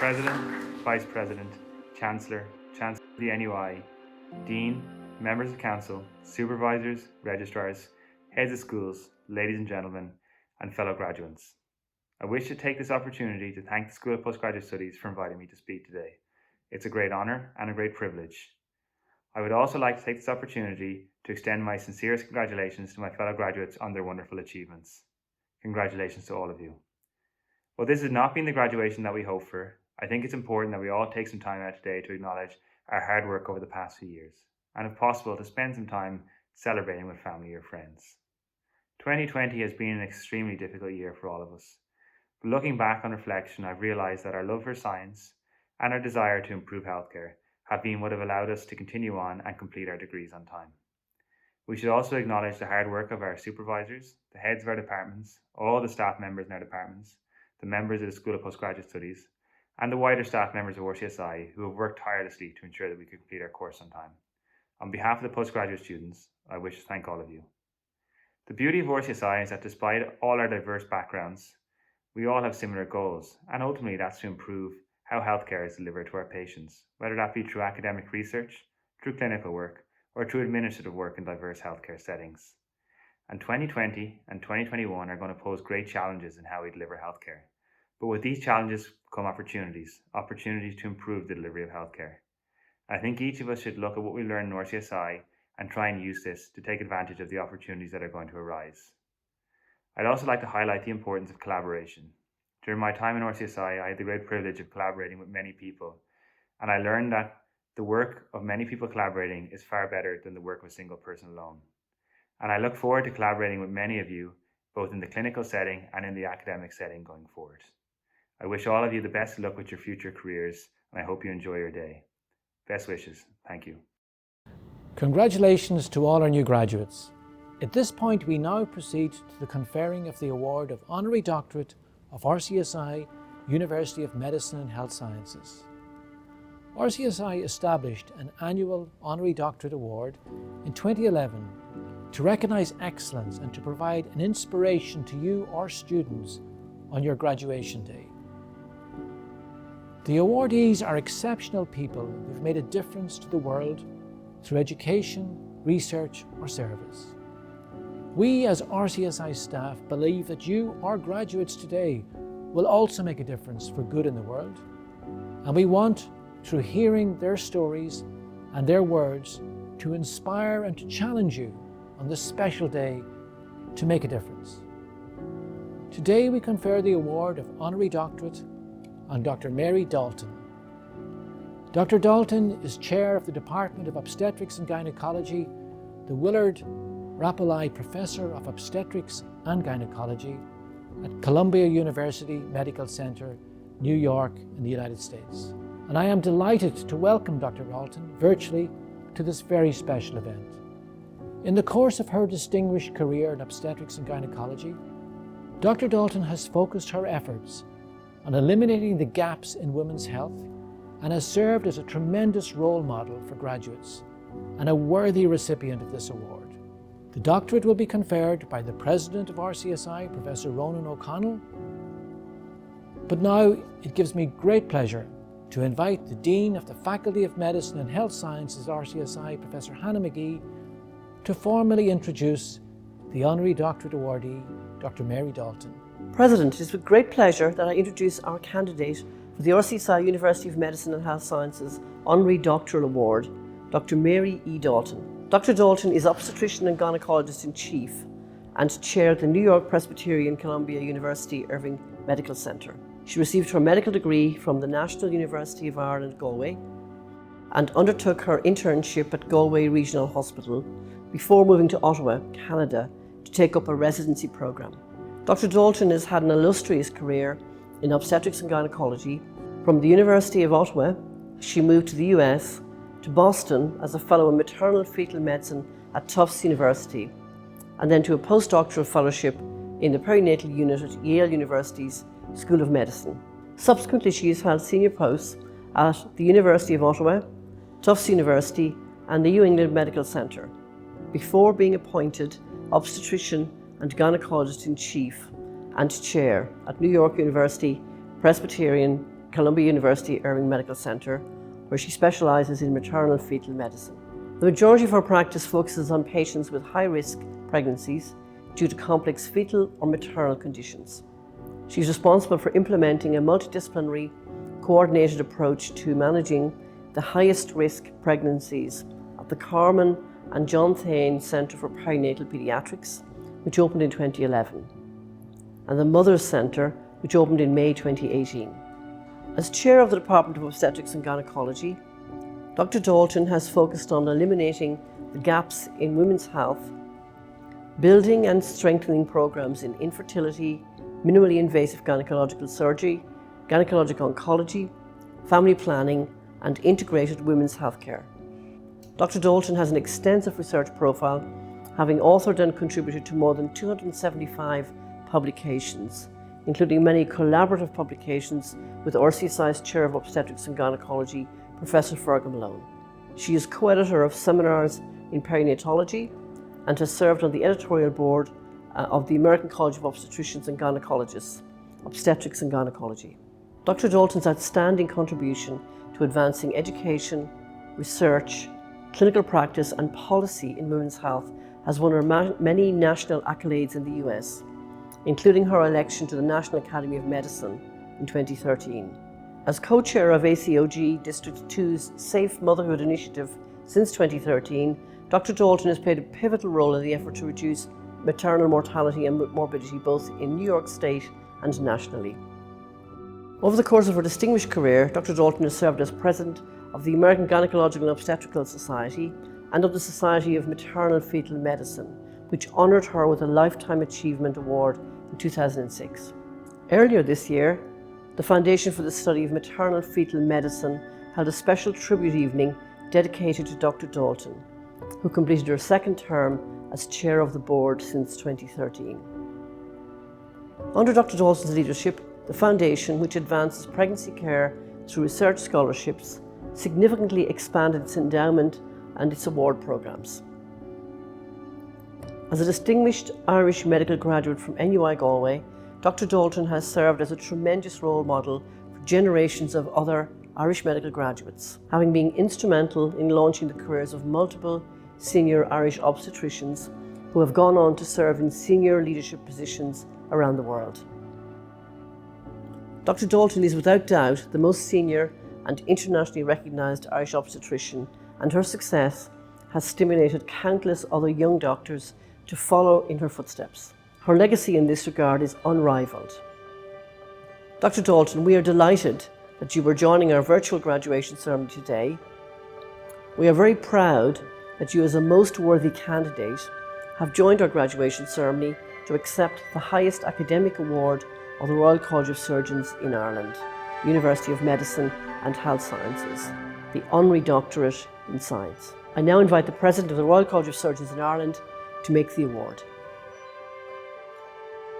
President, Vice President, Chancellor, Chancellor of the NUI, Dean, members of Council, supervisors, registrars, heads of schools, ladies and gentlemen, and fellow graduates. I wish to take this opportunity to thank the School of Postgraduate Studies for inviting me to speak today. It's a great honour and a great privilege. I would also like to take this opportunity to extend my sincerest congratulations to my fellow graduates on their wonderful achievements. Congratulations to all of you. While this has not been the graduation that we hoped for, I think it's important that we all take some time out today to acknowledge our hard work over the past few years, and if possible to spend some time celebrating with family or friends. 2020 has been an extremely difficult year for all of us. But looking back on reflection, I've realised that our love for science and our desire to improve healthcare have been what have allowed us to continue on and complete our degrees on time. We should also acknowledge the hard work of our supervisors, the heads of our departments, all the staff members in our departments, the members of the School of Postgraduate Studies, and the wider staff members of RCSI who have worked tirelessly to ensure that we could complete our course on time. On behalf of the postgraduate students, I wish to thank all of you. The beauty of RCSI is that despite all our diverse backgrounds, we all have similar goals, and ultimately that's to improve how healthcare is delivered to our patients, whether that be through academic research, through clinical work, or through administrative work in diverse healthcare settings. And 2020 and 2021 are going to pose great challenges in how we deliver healthcare. But with these challenges come opportunities to improve the delivery of healthcare. I think each of us should look at what we learned in RCSI and try and use this to take advantage of the opportunities that are going to arise. I'd also like to highlight the importance of collaboration. During my time in RCSI, I had the great privilege of collaborating with many people, and I learned that the work of many people collaborating is far better than the work of a single person alone. And I look forward to collaborating with many of you, both in the clinical setting and in the academic setting going forward. I wish all of you the best of luck with your future careers, and I hope you enjoy your day. Best wishes. Thank you. Congratulations to all our new graduates. At this point, we now proceed to the conferring of the award of Honorary Doctorate of RCSI, University of Medicine and Health Sciences. RCSI established an annual Honorary Doctorate Award in 2011 to recognise excellence and to provide an inspiration to you, our students, on your graduation day. The awardees are exceptional people who've made a difference to the world through education, research, or service. We as RCSI staff believe that you, our graduates today, will also make a difference for good in the world. And we want, through hearing their stories and their words, to inspire and to challenge you on this special day to make a difference. Today we confer the award of Honorary Doctorate on Dr. Mary Dalton. Dr. Dalton is Chair of the Department of Obstetrics and Gynecology, the Willard Rappleye Professor of Obstetrics and Gynecology at Columbia University Medical Center, New York in the United States. And I am delighted to welcome Dr. Dalton virtually to this very special event. In the course of her distinguished career in obstetrics and gynecology, Dr. Dalton has focused her efforts on eliminating the gaps in women's health and has served as a tremendous role model for graduates and a worthy recipient of this award. The doctorate will be conferred by the President of RCSI, Professor Ronan O'Connell. But now it gives me great pleasure to invite the Dean of the Faculty of Medicine and Health Sciences RCSI, Professor Hannah McGee, to formally introduce the Honorary Doctorate awardee, Dr. Mary Dalton. President, it is with great pleasure that I introduce our candidate for the RCSI University of Medicine and Health Sciences Honorary Doctoral Award, Dr. Mary E. Dalton. Dr. Dalton is obstetrician and gynecologist in chief and chair of the New York Presbyterian Columbia University Irving Medical Center. She received her medical degree from the National University of Ireland, Galway, and undertook her internship at Galway Regional Hospital before moving to Ottawa, Canada, to take up a residency program. Dr. Dalton has had an illustrious career in obstetrics and gynecology. From the University of Ottawa, she moved to the US, to Boston as a fellow in maternal fetal medicine at Tufts University, and then to a postdoctoral fellowship in the perinatal unit at Yale University's School of Medicine. Subsequently, she has held senior posts at the University of Ottawa, Tufts University, and the New England Medical Center, before being appointed obstetrician and gynecologist in chief and chair at New York University Presbyterian Columbia University Irving Medical Center, where she specialises in maternal fetal medicine. The majority of her practice focuses on patients with high-risk pregnancies due to complex fetal or maternal conditions. She is responsible for implementing a multidisciplinary, coordinated approach to managing the highest risk pregnancies at the Carmen and John Thane Centre for Perinatal Pediatrics, which opened in 2011, and the Mothers Centre, which opened in May 2018. As chair of the Department of Obstetrics and Gynecology, Dr. Dalton has focused on eliminating the gaps in women's health, building and strengthening programs in infertility, minimally invasive gynecological surgery, gynecologic oncology, family planning, and integrated women's healthcare. Dr. Dalton has an extensive research profile, having authored and contributed to more than 275 publications, including many collaborative publications with RCSI's Chair of Obstetrics and Gynecology, Professor Fergal Malone. She is co-editor of seminars in perinatology and has served on the editorial board of the American College of Obstetricians and Gynecologists, Obstetrics and Gynecology. Dr. Dalton's outstanding contribution to advancing education, research, clinical practice and policy in women's health has won her many national accolades in the US, including her election to the National Academy of Medicine in 2013. As co-chair of ACOG District 2's Safe Motherhood Initiative since 2013, Dr. Dalton has played a pivotal role in the effort to reduce maternal mortality and morbidity both in New York State and nationally. Over the course of her distinguished career, Dr. Dalton has served as President of the American Gynecological and Obstetrical Society and of the Society of Maternal Fetal Medicine, which honoured her with a Lifetime Achievement Award in 2006. Earlier this year, the Foundation for the Study of Maternal Fetal Medicine held a special tribute evening dedicated to Dr. Dalton, who completed her second term as chair of the board since 2013. Under Dr. Dalton's leadership, the Foundation, which advances pregnancy care through research scholarships, significantly expanded its endowment and its award programs. As a distinguished Irish medical graduate from NUI Galway, Dr. Dalton has served as a tremendous role model for generations of other Irish medical graduates, having been instrumental in launching the careers of multiple senior Irish obstetricians who have gone on to serve in senior leadership positions around the world. Dr. Dalton is without doubt the most senior and internationally recognised Irish obstetrician, and her success has stimulated countless other young doctors to follow in her footsteps. Her legacy in this regard is unrivalled. Dr. Dalton, we are delighted that you were joining our virtual graduation ceremony today. We are very proud that you, as a most worthy candidate, have joined our graduation ceremony to accept the highest academic award of the Royal College of Surgeons in Ireland, University of Medicine and Health Sciences, the Honorary Doctorate in Science. I now invite the President of the Royal College of Surgeons in Ireland to make the award.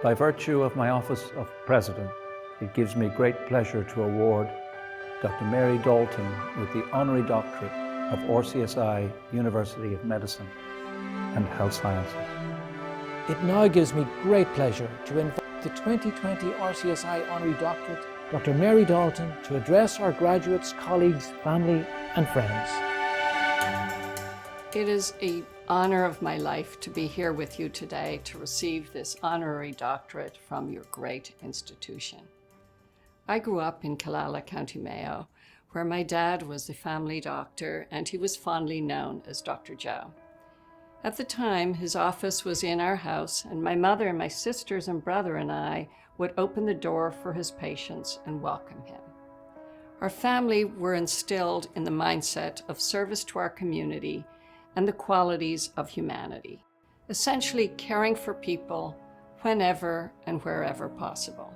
By virtue of my office of President, it gives me great pleasure to award Dr. Mary Dalton with the Honorary Doctorate of Rcsi, University of Medicine and Health Sciences. It now gives me great pleasure to invite the 2020 Rcsi Honorary Doctorate, Dr. Mary Dalton, to address our graduates, colleagues, family and friends. It is an honor of my life to be here with you today to receive this honorary doctorate from your great institution. I grew up in Killala, County Mayo, where my dad was the family doctor and he was fondly known as Dr. Joe. At the time, his office was in our house, and my mother and my sisters and brother and I would open the door for his patients and welcome him. Our family were instilled in the mindset of service to our community and the qualities of humanity, essentially caring for people whenever and wherever possible.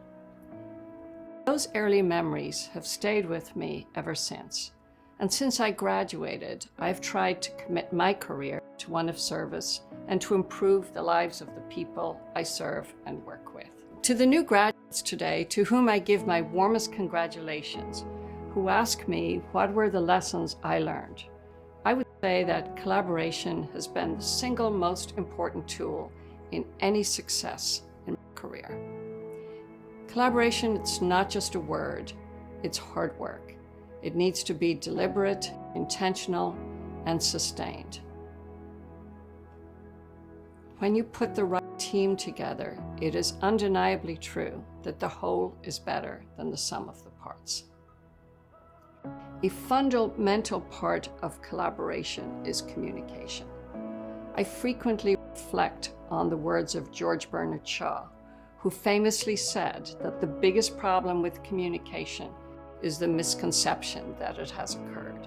Those early memories have stayed with me ever since. And since I graduated, I've tried to commit my career to one of service and to improve the lives of the people I serve and work with. To the new graduates today, to whom I give my warmest congratulations, who ask me what were the lessons I learned, I would say that collaboration has been the single most important tool in any success in my career. Collaboration, it's not just a word, it's hard work. It needs to be deliberate, intentional, and sustained. When you put the right team together, it is undeniably true that the whole is better than the sum of the parts. A fundamental part of collaboration is communication. I frequently reflect on the words of George Bernard Shaw, who famously said that the biggest problem with communication is the misconception that it has occurred.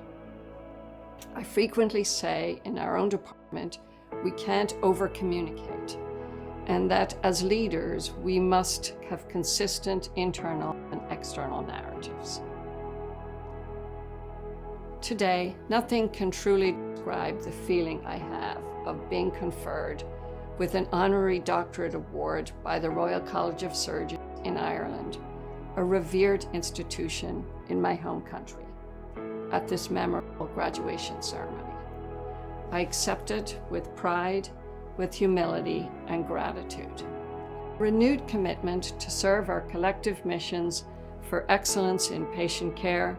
I frequently say in our own department, we can't over-communicate, and that as leaders, we must have consistent internal and external narratives. Today, nothing can truly describe the feeling I have of being conferred with an honorary doctorate award by the Royal College of Surgeons in Ireland, a revered institution in my home country, at this memorable graduation ceremony. I accept it with pride, with humility and gratitude. Renewed commitment to serve our collective missions for excellence in patient care,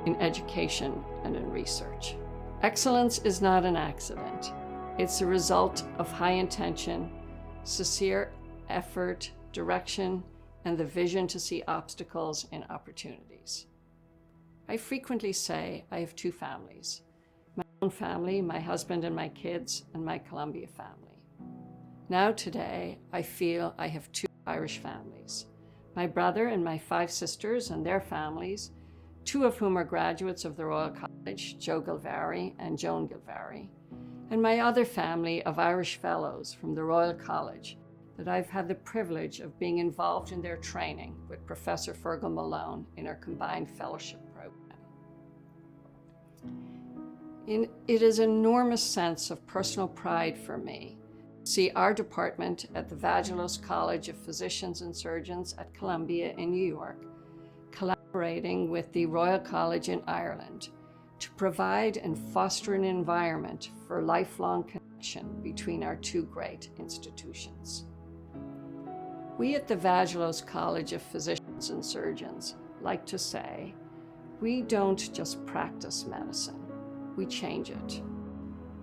in education and in research. Excellence is not an accident. It's a result of high intention, sincere effort, direction, and the vision to see obstacles in opportunities. I frequently say I have two families. My own family, my husband and my kids, and my Columbia family. Now today, I feel I have two Irish families. My brother and my 5 sisters and their families, 2 of whom are graduates of the Royal College, Joe Gilvary and Joan Gilvary, and my other family of Irish Fellows from the Royal College that I've had the privilege of being involved in their training with Professor Fergal Malone in our combined fellowship program. It is an enormous sense of personal pride for me to see our department at the Vagelos College of Physicians and Surgeons at Columbia in New York, collaborating with the Royal College in Ireland to provide and foster an environment for lifelong connection between our two great institutions. We at the Vagelos College of Physicians and Surgeons like to say, we don't just practice medicine, we change it.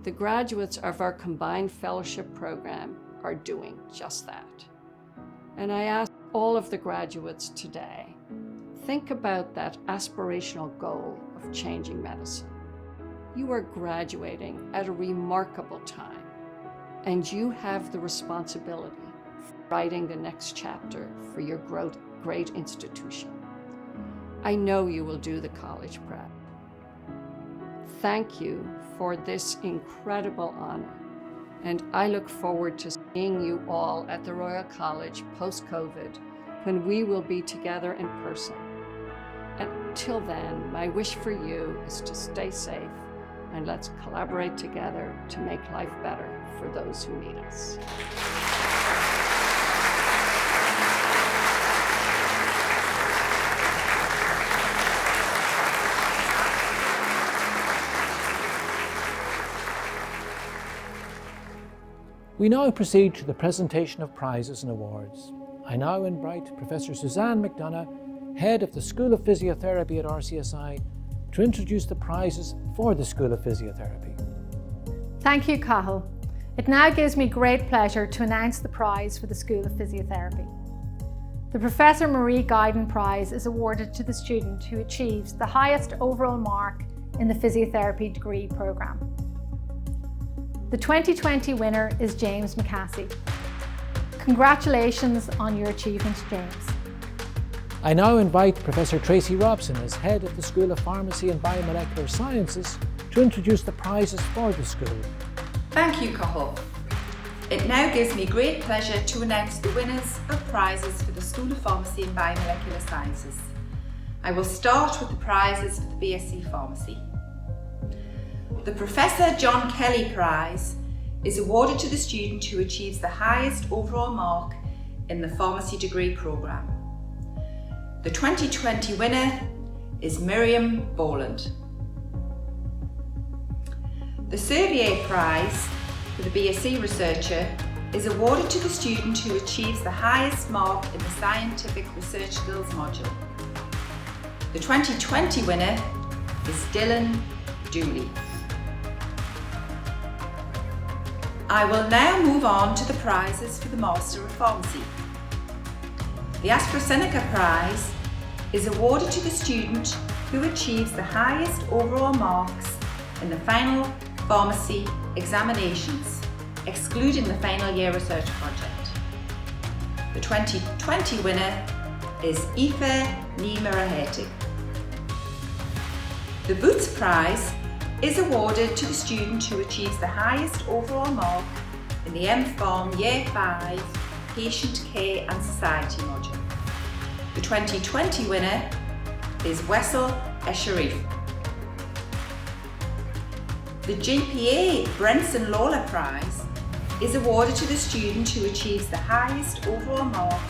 The graduates of our combined fellowship program are doing just that. And I ask all of the graduates today, think about that aspirational goal of changing medicine. You are graduating at a remarkable time, and you have the responsibility for writing the next chapter for your great institution. I know you will do the college prep. Thank you for this incredible honor, and I look forward to seeing you all at the Royal College post-COVID, when we will be together in person. And until then, my wish for you is to stay safe, and let's collaborate together to make life better for those who need us. We now proceed to the presentation of prizes and awards. I now invite Professor Suzanne McDonough, Head of the School of Physiotherapy at RCSI, to introduce the prizes for the School of Physiotherapy. Thank you, Cathal. It now gives me great pleasure to announce the prize for the School of Physiotherapy. The Professor Marie Guyden Prize is awarded to the student who achieves the highest overall mark in the physiotherapy degree programme. The 2020 winner is James McCassie. Congratulations on your achievement, James. I now invite Professor Tracy Robson, as Head of the School of Pharmacy and Biomolecular Sciences, to introduce the prizes for the school. Thank you, Cathal. It now gives me great pleasure to announce the winners of prizes for the School of Pharmacy and Biomolecular Sciences. I will start with the prizes for the Bsc Pharmacy. The Professor John Kelly Prize is awarded to the student who achieves the highest overall mark in the pharmacy degree programme. The 2020 winner is Miriam Boland. The Servier Prize for the BSc Researcher is awarded to the student who achieves the highest mark in the Scientific Research Skills module. The 2020 winner is Dylan Dooley. I will now move on to the prizes for the Master of Pharmacy. The AstraZeneca Prize is awarded to the student who achieves the highest overall marks in the final pharmacy examinations, excluding the final year research project. The 2020 winner is Aoife Ní-Marahétig. The Boots Prize is awarded to the student who achieves the highest overall mark in the MPharm Year 5 Patient Care and Society module. The 2020 winner is Wessel Esharif. The GPA Brenson Lawler Prize is awarded to the student who achieves the highest overall mark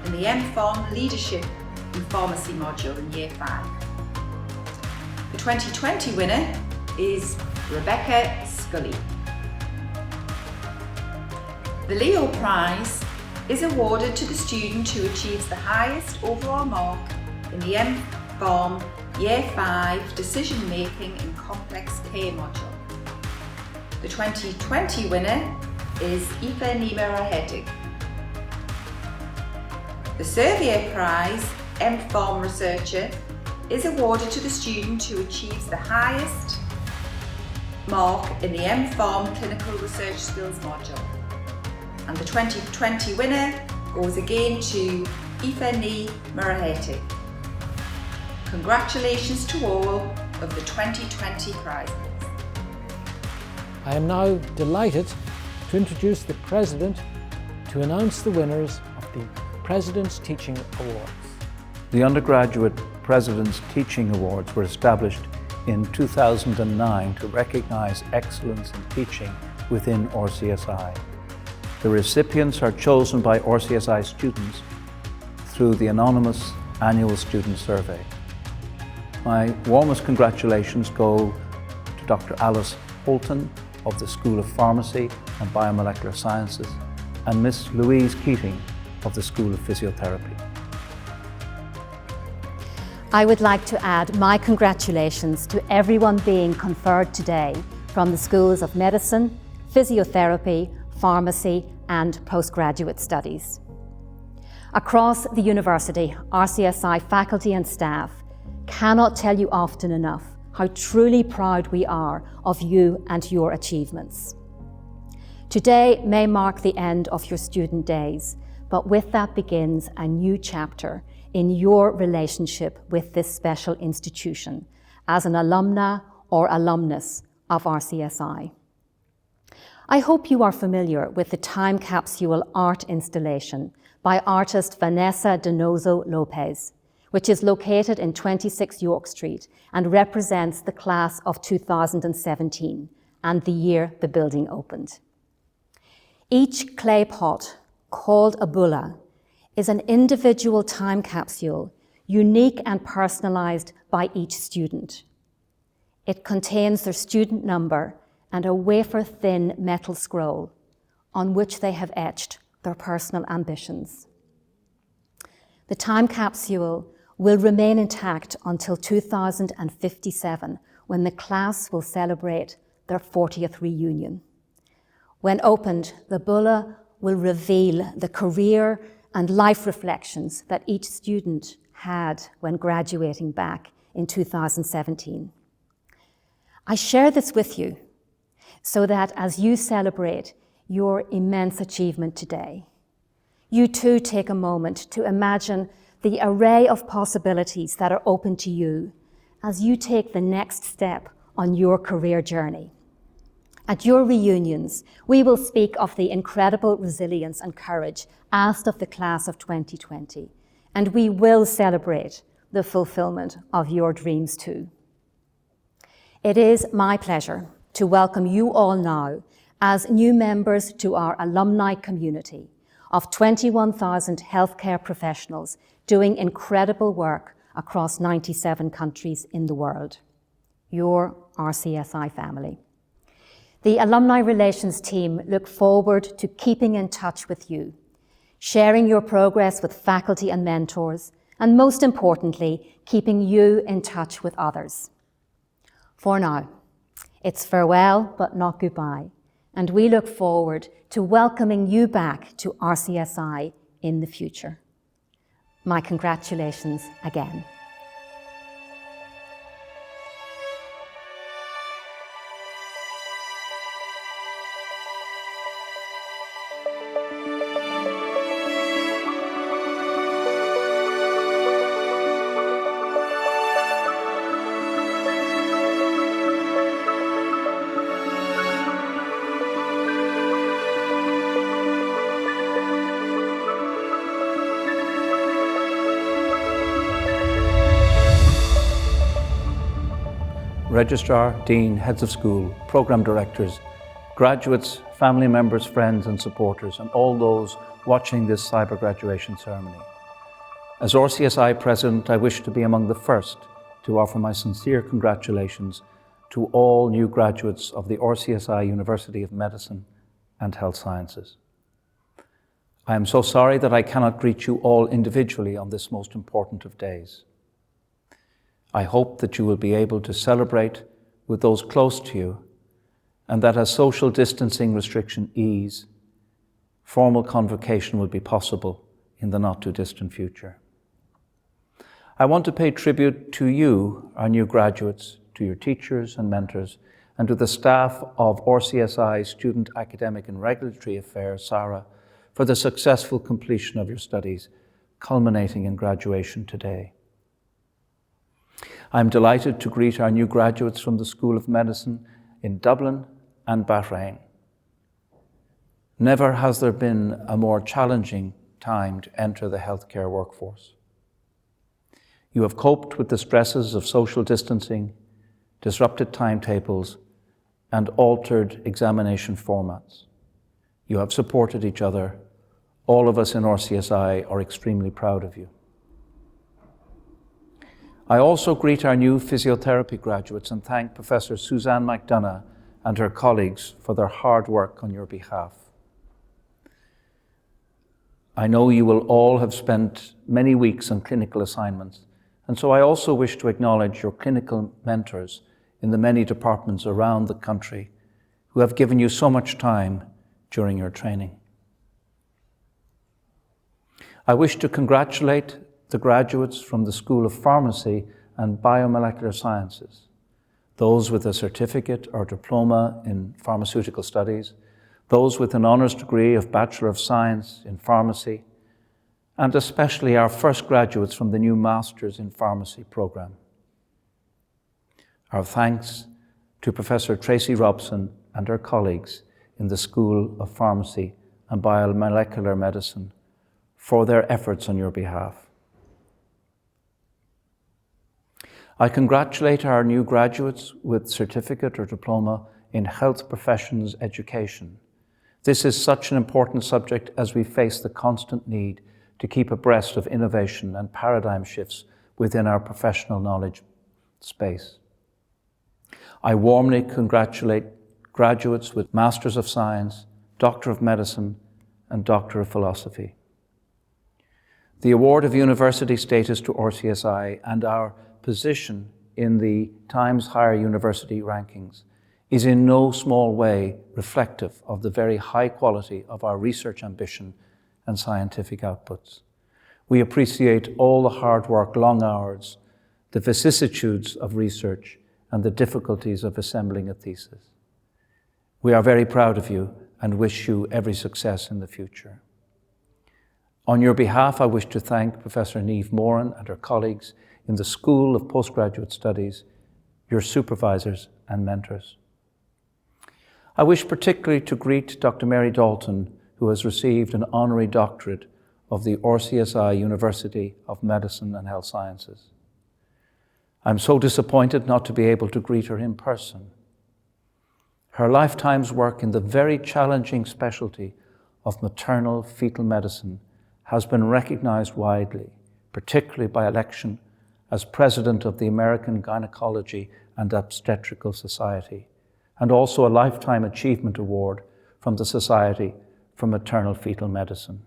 in the MPharm Leadership in Pharmacy module in Year 5. The 2020 winner is Rebecca Scully. The Leo Prize is awarded to the student who achieves the highest overall mark in the MPharm Year 5 Decision Making in Complex Care module. The 2020 winner is Aoife Ní-Marahétig. The Servier Prize MPharm Researcher is awarded to the student who achieves the highest mark in the MPharm Clinical Research Skills module. And the 2020 winner goes again to Aoife Ní-Marahétig. Congratulations to all of the 2020 prizes. I am now delighted to introduce the President to announce the winners of the President's Teaching Awards. The Undergraduate President's Teaching Awards were established in 2009 to recognise excellence in teaching within RCSI. The recipients are chosen by RCSI students through the anonymous annual student survey. My warmest congratulations go to Dr. Alice Holton of the School of Pharmacy and Biomolecular Sciences and Miss Louise Keating of the School of Physiotherapy. I would like to add my congratulations to everyone being conferred today from the Schools of Medicine, Physiotherapy, Pharmacy and Postgraduate Studies. Across the university, RCSI faculty and staff cannot tell you often enough how truly proud we are of you and your achievements. Today may mark the end of your student days, but with that begins a new chapter in your relationship with this special institution as an alumna or alumnus of RCSI. I hope you are familiar with the time capsule art installation by artist Vanessa Donoso Lopez, which is located in 26 York Street and represents the class of 2017 and the year the building opened. Each clay pot, called a bulla, is an individual time capsule, unique and personalised by each student. It contains their student number and a wafer-thin metal scroll on which they have etched their personal ambitions. The time capsule will remain intact until 2057, when the class will celebrate their 40th reunion. When opened, the bulla will reveal the career and life reflections that each student had when graduating back in 2017. I share this with you so that as you celebrate your immense achievement today, you too take a moment to imagine the array of possibilities that are open to you as you take the next step on your career journey. At your reunions, we will speak of the incredible resilience and courage asked of the class of 2020, and we will celebrate the fulfillment of your dreams too. It is my pleasure to welcome you all now as new members to our alumni community of 21,000 healthcare professionals doing incredible work across 97 countries in the world. Your RCSI family. The Alumni Relations team look forward to keeping in touch with you, sharing your progress with faculty and mentors, and most importantly, keeping you in touch with others. For now, it's farewell but not goodbye, and we look forward to welcoming you back to RCSI in the future. My congratulations again. Registrar, Dean, Heads of School, Programme Directors, graduates, family members, friends and supporters, and all those watching this cyber graduation ceremony. As RCSI President, I wish to be among the first to offer my sincere congratulations to all new graduates of the RCSI University of Medicine and Health Sciences. I am so sorry that I cannot greet you all individually on this most important of days. I hope that you will be able to celebrate with those close to you, and that as social distancing restrictions ease, formal convocation will be possible in the not too distant future. I want to pay tribute to you, our new graduates, to your teachers and mentors, and to the staff of RCSI Student Academic and Regulatory Affairs, SARA, for the successful completion of your studies, culminating in graduation today. I am delighted to greet our new graduates from the School of Medicine in Dublin and Bahrain. Never has there been a more challenging time to enter the healthcare workforce. You have coped with the stresses of social distancing, disrupted timetables, and altered examination formats. You have supported each other. All of us in RCSI are extremely proud of you. I also greet our new physiotherapy graduates and thank Professor Suzanne McDonough and her colleagues for their hard work on your behalf. I know you will all have spent many weeks on clinical assignments, and so I also wish to acknowledge your clinical mentors in the many departments around the country who have given you so much time during your training. I wish to congratulate the graduates from the School of Pharmacy and Biomolecular Sciences, those with a certificate or diploma in pharmaceutical studies, those with an honours degree of Bachelor of Science in Pharmacy, and especially our first graduates from the new Masters in Pharmacy programme. Our thanks to Professor Tracy Robson and her colleagues in the School of Pharmacy and Biomolecular Medicine for their efforts on your behalf. I congratulate our new graduates with certificate or diploma in health professions education. This is such an important subject as we face the constant need to keep abreast of innovation and paradigm shifts within our professional knowledge space. I warmly congratulate graduates with Masters of Science, Doctor of Medicine, and Doctor of Philosophy. The award of university status to RCSI and our position in the Times Higher University rankings is in no small way reflective of the very high quality of our research ambition and scientific outputs. We appreciate all the hard work, long hours, the vicissitudes of research, and the difficulties of assembling a thesis. We are very proud of you and wish you every success in the future. On your behalf, I wish to thank Professor Niamh Moran and her colleagues in the School of Postgraduate Studies, your supervisors and mentors. I wish particularly to greet Dr. Mary Dalton, who has received an Honorary Doctorate of the RCSI University of Medicine and Health Sciences. I'm so disappointed not to be able to greet her in person. Her lifetime's work in the very challenging specialty of maternal fetal medicine has been recognized widely, particularly by election as President of the American Gynecology and Obstetrical Society, and also a Lifetime Achievement Award from the Society for Maternal Fetal Medicine.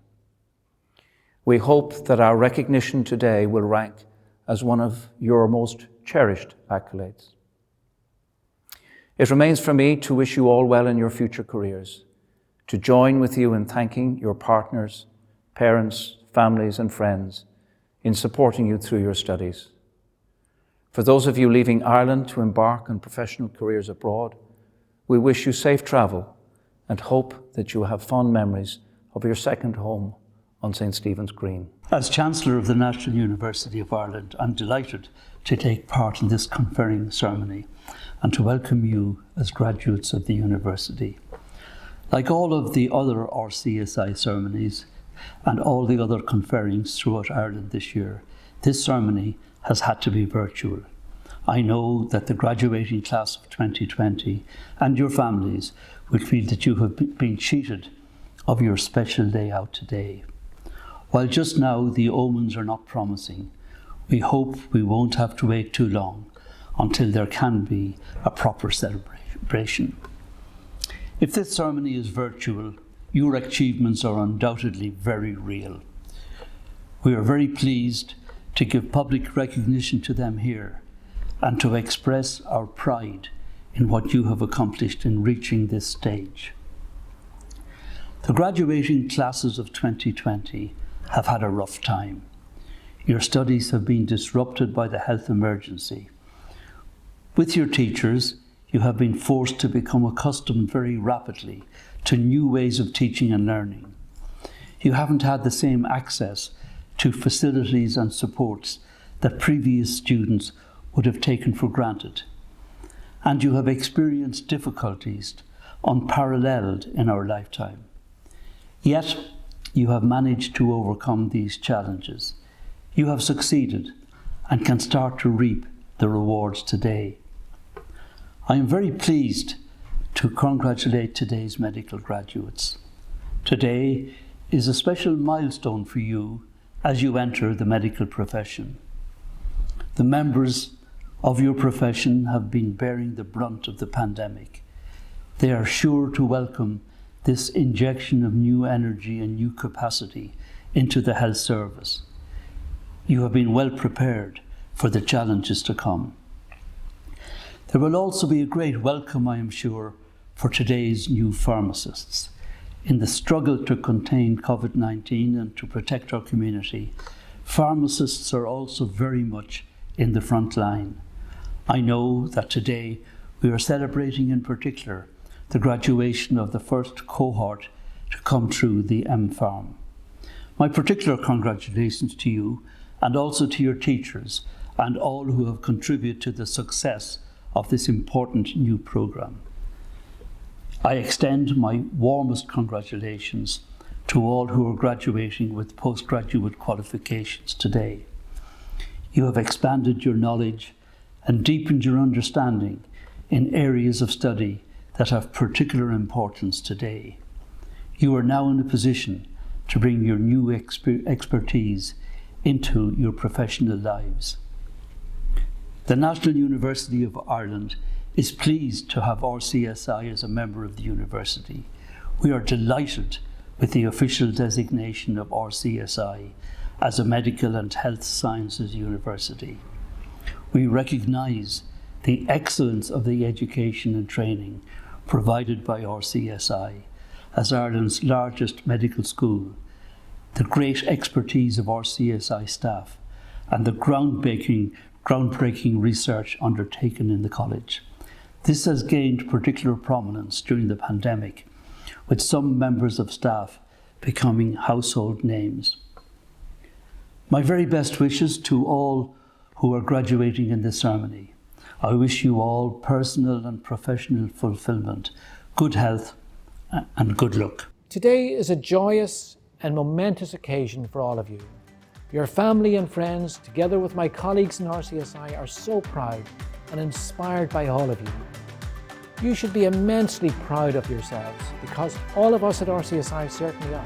We hope that our recognition today will rank as one of your most cherished accolades. It remains for me to wish you all well in your future careers, to join with you in thanking your partners, parents, families, and friends in supporting you through your studies. For those of you leaving Ireland to embark on professional careers abroad, we wish you safe travel and hope that you have fond memories of your second home on St. Stephen's Green. As Chancellor of the National University of Ireland, I'm delighted to take part in this conferring ceremony and to welcome you as graduates of the university. Like all of the other RCSI ceremonies and all the other conferrings throughout Ireland this year, this ceremony has had to be virtual. I know that the graduating class of 2020 and your families will feel that you have been cheated of your special day out today. While just now the omens are not promising, we hope we won't have to wait too long until there can be a proper celebration. If this ceremony is virtual, your achievements are undoubtedly very real. We are very pleased to give public recognition to them here and to express our pride in what you have accomplished in reaching this stage. The graduating classes of 2020 have had a rough time. Your studies have been disrupted by the health emergency. With your teachers, you have been forced to become accustomed very rapidly to new ways of teaching and learning. You haven't had the same access to facilities and supports that previous students would have taken for granted. And you have experienced difficulties unparalleled in our lifetime. Yet, you have managed to overcome these challenges. You have succeeded and can start to reap the rewards today. I am very pleased to congratulate today's medical graduates. Today is a special milestone for you as you enter the medical profession. The members of your profession have been bearing the brunt of the pandemic. They are sure to welcome this injection of new energy and new capacity into the health service. You have been well prepared for the challenges to come. There will also be a great welcome, I am sure, for today's new pharmacists. In the struggle to contain COVID-19 and to protect our community, pharmacists are also very much in the front line. I know that today we are celebrating in particular the graduation of the first cohort to come through the MPharm. My particular congratulations to you and also to your teachers and all who have contributed to the success of this important new programme. I extend my warmest congratulations to all who are graduating with postgraduate qualifications today. You have expanded your knowledge and deepened your understanding in areas of study that have particular importance today. You are now in a position to bring your new expertise into your professional lives. The National University of Ireland is pleased to have RCSI as a member of the university. We are delighted with the official designation of RCSI as a medical and health sciences university. We recognise the excellence of the education and training provided by RCSI as Ireland's largest medical school, the great expertise of RCSI staff, and the groundbreaking research undertaken in the college. This has gained particular prominence during the pandemic, with some members of staff becoming household names. My very best wishes to all who are graduating in this ceremony. I wish you all personal and professional fulfilment, good health, and good luck. Today is a joyous and momentous occasion for all of you. Your family and friends, together with my colleagues in RCSI, are so proud and inspired by all of you. You should be immensely proud of yourselves, because all of us at RCSI certainly are.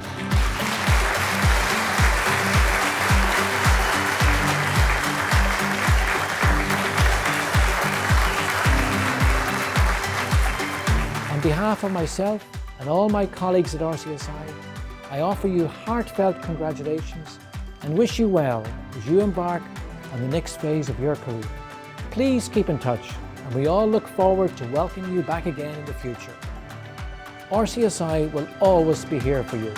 On behalf of myself and all my colleagues at RCSI, I offer you heartfelt congratulations and wish you well as you embark on the next phase of your career. Please keep in touch, and we all look forward to welcoming you back again in the future. RCSI will always be here for you.